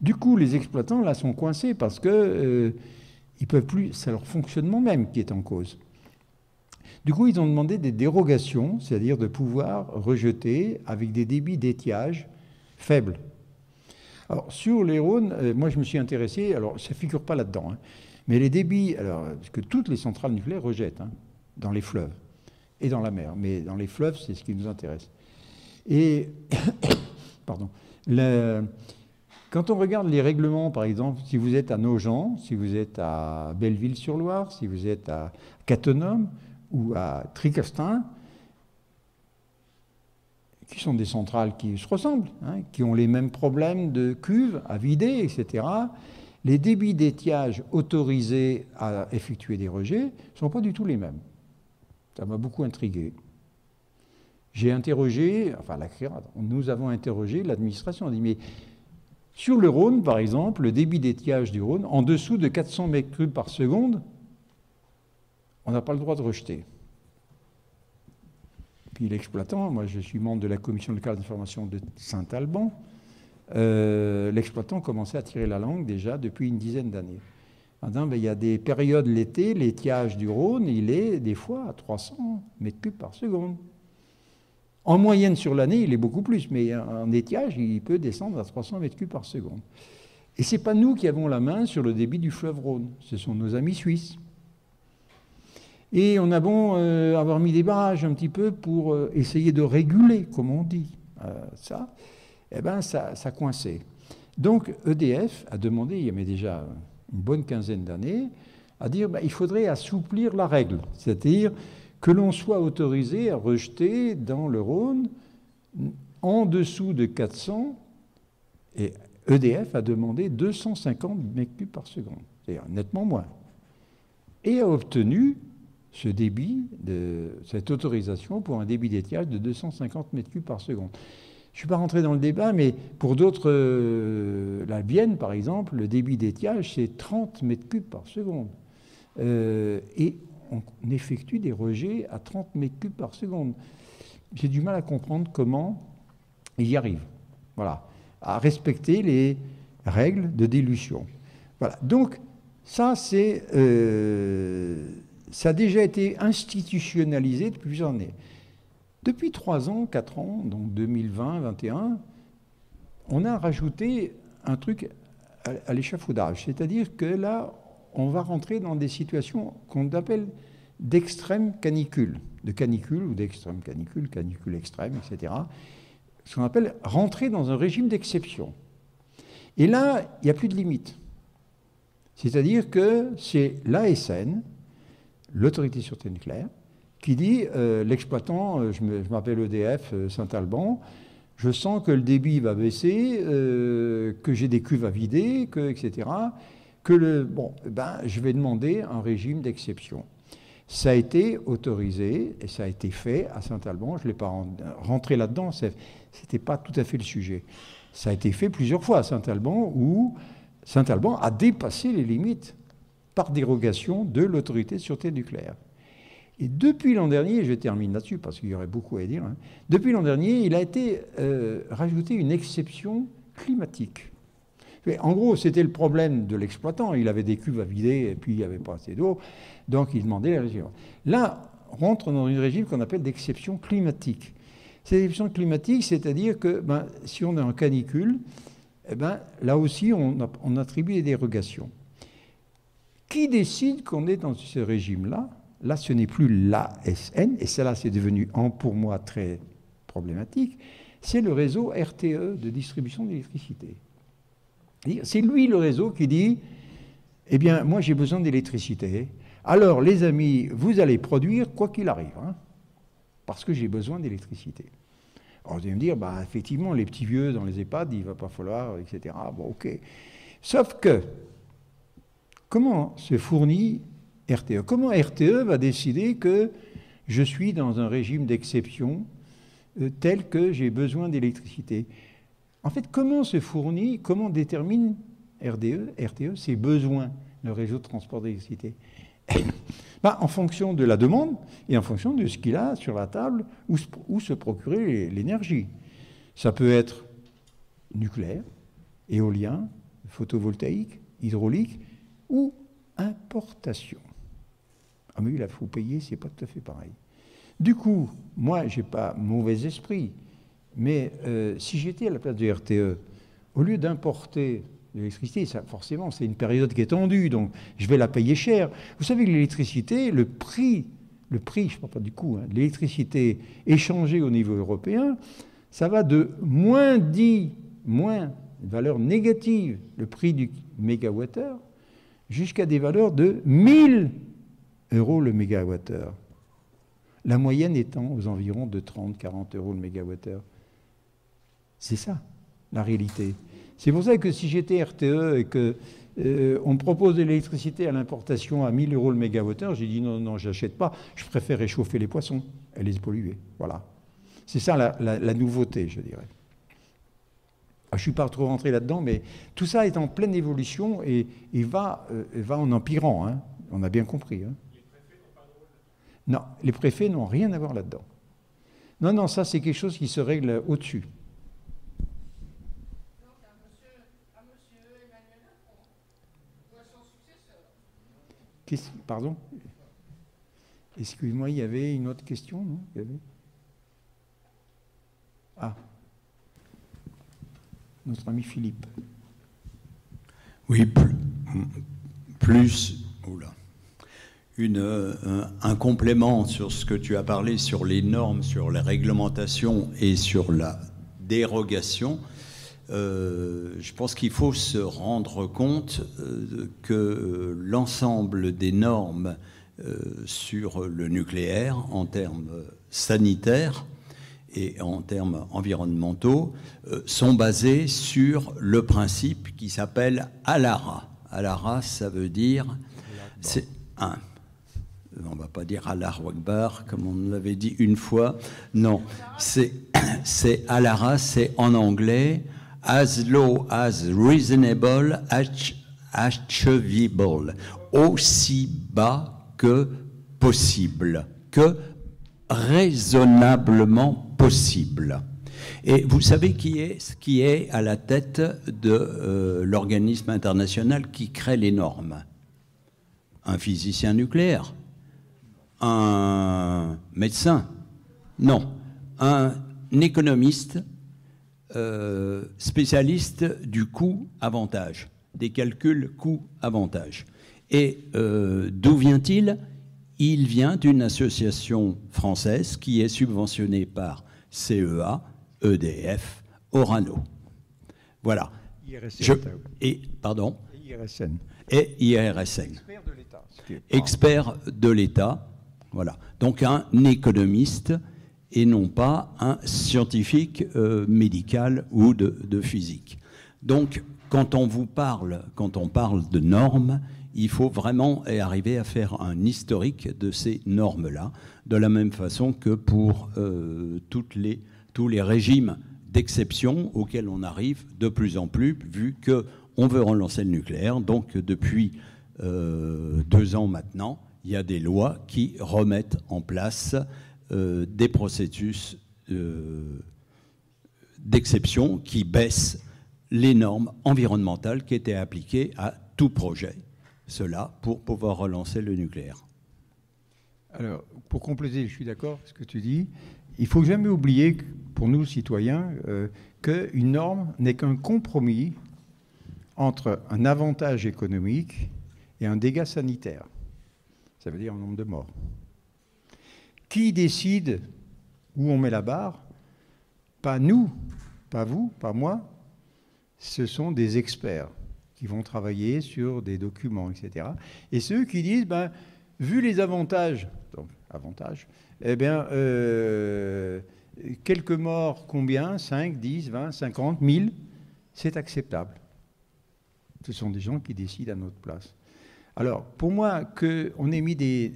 Du coup, les exploitants, là, sont coincés parce que ils peuvent plus, c'est leur fonctionnement même qui est en cause. Du coup, ils ont demandé des dérogations, c'est-à-dire de pouvoir rejeter avec des débits d'étiage faibles. Alors, sur les Rhônes, moi, je me suis intéressé, alors, ça ne figure pas là-dedans, hein, mais les débits, alors, parce que toutes les centrales nucléaires rejettent, hein, dans les fleuves et dans la mer, mais dans les fleuves, c'est ce qui nous intéresse. Et, pardon, quand on regarde les règlements, par exemple, si vous êtes à Nogent, si vous êtes à Belleville-sur-Loire, si vous êtes à Cattenom ou à Tricastin, qui sont des centrales qui se ressemblent, hein, qui ont les mêmes problèmes de cuves à vider, etc., les débits d'étiage autorisés à effectuer des rejets ne sont pas du tout les mêmes. Ça m'a beaucoup intrigué. J'ai interrogé, enfin nous avons interrogé l'administration. On a dit, mais sur le Rhône, par exemple, le débit d'étiage du Rhône, en dessous de 400 mètres cubes par seconde, on n'a pas le droit de rejeter. Puis l'exploitant, moi je suis membre de la commission locale d'information de Saint-Alban, l'exploitant commençait à tirer la langue déjà depuis une dizaine d'années. En disant, ben, il y a des périodes l'été, l'étiage du Rhône, il est des fois à 300 mètres cubes par seconde. En moyenne sur l'année, il est beaucoup plus, mais en étiage, il peut descendre à 300 mètres cubes par seconde. Et ce n'est pas nous qui avons la main sur le débit du fleuve Rhône, ce sont nos amis suisses. Et on a bon avoir mis des barrages un petit peu pour essayer de réguler, comme on dit, ça, eh bien ça coinçait. Donc EDF a demandé, il y avait déjà une bonne quinzaine d'années, à dire ben, il faudrait assouplir la règle, c'est-à-dire que l'on soit autorisé à rejeter dans le Rhône en dessous de 400, et EDF a demandé 250 mètres cubes par seconde, c'est-à-dire nettement moins, et a obtenu ce débit, cette autorisation pour un débit d'étiage de 250 mètres cubes par seconde. Je ne suis pas rentré dans le débat, mais pour d'autres, la Vienne par exemple, le débit d'étiage c'est 30 mètres cubes par seconde. Et on effectue des rejets à 30 mètres cubes par seconde. J'ai du mal à comprendre comment il y arrive. Voilà, à respecter les règles de dilution. Voilà, donc ça c'est... ça a déjà été institutionnalisé depuis plusieurs années. Depuis 3 ans, 4 ans, donc 2020, 2021, on a rajouté un truc à l'échafaudage. C'est-à-dire que là, on va rentrer dans des situations qu'on appelle d'extrême canicule, de canicule ou d'extrême canicule, canicule extrême, etc. Ce qu'on appelle rentrer dans un régime d'exception. Et là, il n'y a plus de limite. C'est-à-dire que c'est l'ASN, l'autorité de sûreté nucléaire, qui dit l'exploitant, je m'appelle EDF Saint-Alban, je sens que le débit va baisser, que j'ai des cuves à vider, etc. je vais demander un régime d'exception. Ça a été autorisé et ça a été fait à Saint-Alban. Je ne l'ai pas rentré là-dedans, ce n'était pas tout à fait le sujet. Ça a été fait plusieurs fois à Saint-Alban, où Saint-Alban a dépassé les limites par dérogation de l'autorité de sûreté nucléaire. Et depuis l'an dernier, je termine là-dessus parce qu'il y aurait beaucoup à dire, depuis l'an dernier, il a été rajouté une exception climatique. En gros, c'était le problème de l'exploitant. Il avait des cuves à vider et puis il n'y avait pas assez d'eau. Donc, il demandait les régimes. Là, on rentre dans un régime qu'on appelle d'exception climatique. Cette exception climatique, c'est-à-dire que si on est en canicule, là aussi, on attribue des dérogations. Qui décide qu'on est dans ce régime-là? Là, ce n'est plus l'ASN, et cela, c'est devenu, pour moi, très problématique. C'est le réseau RTE de distribution d'électricité. C'est lui le réseau qui dit, eh bien, moi j'ai besoin d'électricité, alors les amis, vous allez produire quoi qu'il arrive, parce que j'ai besoin d'électricité. Alors vous allez me dire, effectivement, les petits vieux dans les EHPAD, il ne va pas falloir, etc. Bon, ok. Sauf que, comment se fournit RTE? Comment RTE va décider que je suis dans un régime d'exception tel que j'ai besoin d'électricité? En fait, comment détermine RTE ses besoins, le réseau de transport d'électricité? En fonction de la demande et en fonction de ce qu'il a sur la table où se procurer l'énergie. Ça peut être nucléaire, éolien, photovoltaïque, hydraulique ou importation. Ah mais là, il faut payer, c'est pas tout à fait pareil. Du coup, moi, j'ai pas mauvais esprit, mais si j'étais à la place de RTE, au lieu d'importer l'électricité, forcément, c'est une période qui est tendue, donc je vais la payer cher. Vous savez que l'électricité, le prix, je ne parle pas du coût, l'électricité échangée au niveau européen, ça va de moins valeur négative, le prix du mégawattheure, jusqu'à des valeurs de 1000 € le mégawattheure. La moyenne étant aux environs de 30-40 € le mégawattheure. C'est ça, la réalité. C'est pour ça que si j'étais RTE et qu'on me propose de l'électricité à l'importation à 1000 € le mégawattheure, j'ai dit non, je n'achète pas, je préfère réchauffer les poissons et les polluer. Voilà. C'est ça la nouveauté, je dirais. Je ne suis pas trop rentré là-dedans, mais tout ça est en pleine évolution et va en empirant. On a bien compris. Les préfets n'ont pas de rôle? Non, les préfets n'ont rien à voir là-dedans. Non, ça c'est quelque chose qui se règle au-dessus. Pardon? Excuse-moi, il y avait une autre question, non? Notre ami Philippe. Oui, un complément sur ce que tu as parlé, sur les normes, sur les réglementations et sur la dérogation. Je pense qu'il faut se rendre compte que l'ensemble des normes sur le nucléaire, en termes sanitaires et en termes environnementaux, sont basées sur le principe qui s'appelle ALARA. ALARA, ça veut dire... on ne va pas dire Allahu Akbar, comme on l'avait dit une fois. Non, c'est ALARA, c'est en anglais... As low as reasonable, achievable, aussi bas que possible, que raisonnablement possible. Et vous savez qui est à la tête de l'organisme international qui crée les normes? Un physicien nucléaire? Un médecin? Non, un économiste spécialiste du coût-avantage, des calculs coût-avantage. Et d'où vient-il? Il vient d'une association française qui est subventionnée par CEA, EDF, Orano. Voilà. IRSN. Pardon? IRSN. Et IRSN. Expert de l'État. Expert de l'État. Voilà. Donc un économiste et non pas un scientifique médical ou de physique. Donc, quand on parle de normes, il faut vraiment arriver à faire un historique de ces normes-là, de la même façon que pour tous les régimes d'exception auxquels on arrive de plus en plus, vu qu'on veut relancer le nucléaire. Donc depuis 2 ans maintenant, il y a des lois qui remettent en place des processus d'exception qui baissent les normes environnementales qui étaient appliquées à tout projet. Cela pour pouvoir relancer le nucléaire. Alors, pour compléter, je suis d'accord avec ce que tu dis. Il ne faut jamais oublier, pour nous, citoyens, qu'une norme n'est qu'un compromis entre un avantage économique et un dégât sanitaire. Ça veut dire un nombre de morts. Qui décide où on met la barre? Pas nous, pas vous, pas moi. Ce sont des experts qui vont travailler sur des documents, etc. Et ceux qui disent, vu les avantages, donc avantages, eh bien, quelques morts, combien? 5, 10, 20, 50, 1000, c'est acceptable. Ce sont des gens qui décident à notre place. Alors, pour moi, qu'on ait mis des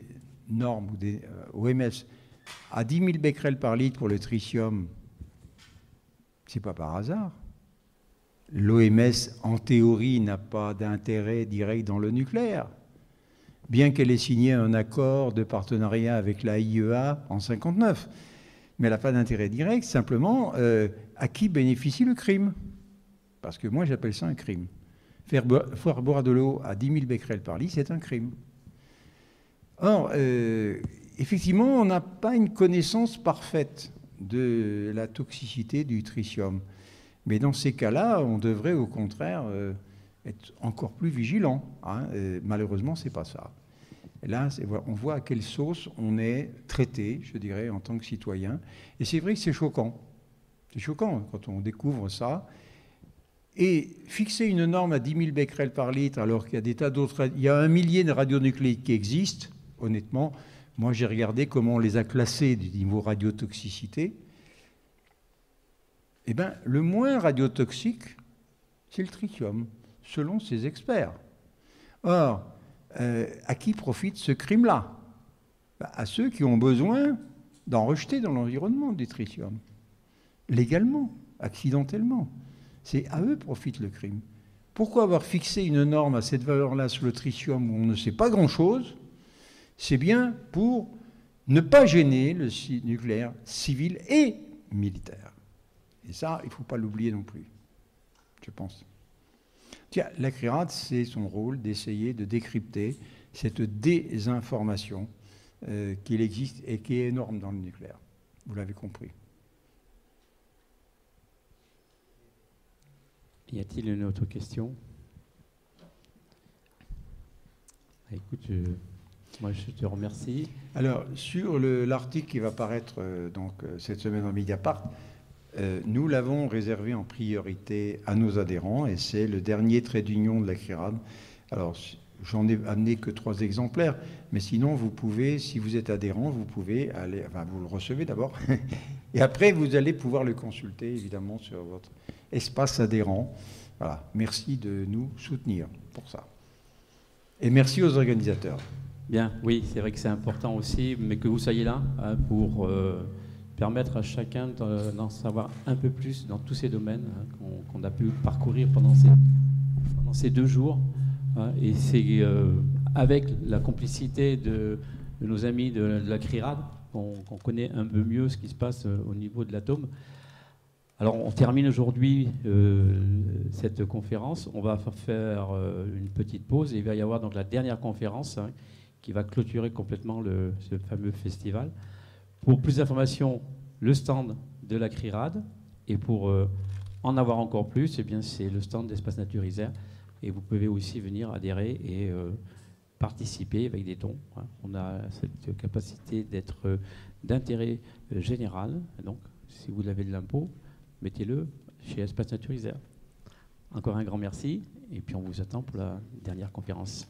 normes ou des OMS à 10 000 becquerels par litre pour le tritium, c'est pas par hasard. L'OMS, en théorie, n'a pas d'intérêt direct dans le nucléaire, bien qu'elle ait signé un accord de partenariat avec la IEA en 1959. Mais elle n'a pas d'intérêt direct, simplement, à qui bénéficie le crime? Parce que moi, j'appelle ça un crime. Faire boire de l'eau à 10 000 becquerels par litre, c'est un crime. Or, effectivement, on n'a pas une connaissance parfaite de la toxicité du tritium. Mais dans ces cas-là, on devrait au contraire être encore plus vigilant. Malheureusement, ce n'est pas ça. Et là, on voit à quelle sauce on est traité, je dirais, en tant que citoyen. Et c'est vrai que c'est choquant. C'est choquant quand on découvre ça. Et fixer une norme à 10 000 becquerels par litre, alors qu'il y a des tas d'autres... Il y a 1 millier de radionucléides qui existent, honnêtement. Moi, j'ai regardé comment on les a classés du niveau radiotoxicité. Eh bien, le moins radiotoxique, c'est le tritium, selon ces experts. Or, à qui profite ce crime-là? À ceux qui ont besoin d'en rejeter dans l'environnement du tritium, légalement, accidentellement. C'est à eux profite le crime. Pourquoi avoir fixé une norme à cette valeur-là sur le tritium où on ne sait pas grand-chose? C'est bien pour ne pas gêner le nucléaire civil et militaire. Et ça, il ne faut pas l'oublier non plus, je pense. Tiens, la CRIRAD, c'est son rôle d'essayer de décrypter cette désinformation qu'il existe et qui est énorme dans le nucléaire. Vous l'avez compris. Y a-t-il une autre question? Écoute, moi je te remercie. Alors, sur l'article qui va paraître cette semaine dans Mediapart, nous l'avons réservé en priorité à nos adhérents et c'est le dernier trait d'union de la CRIRAD. Alors, j'en ai amené que 3 exemplaires, mais sinon, vous pouvez, si vous êtes adhérent, vous pouvez aller, enfin, vous le recevez d'abord, et après, vous allez pouvoir le consulter, évidemment, sur votre espace adhérent. Voilà, merci de nous soutenir pour ça. Et merci aux organisateurs. Bien, oui, c'est vrai que c'est important aussi, mais que vous soyez là pour permettre à chacun d'en savoir un peu plus dans tous ces domaines qu'on a pu parcourir pendant ces 2 jours. Et c'est avec la complicité de nos amis de la CRIRAD qu'on connaît un peu mieux ce qui se passe au niveau de l'atome. Alors on termine aujourd'hui cette conférence. On va faire une petite pause et il va y avoir donc la dernière conférence qui va clôturer complètement ce fameux festival. Pour plus d'informations, le stand de la CRIRAD, et pour en avoir encore plus, eh bien, c'est le stand d'Espace Nature Isère. Et vous pouvez aussi venir adhérer et participer avec des dons. On a cette capacité d'être d'intérêt général. Donc, si vous avez de l'impôt, mettez-le chez Espace Nature Isère. Encore un grand merci, et puis on vous attend pour la dernière conférence.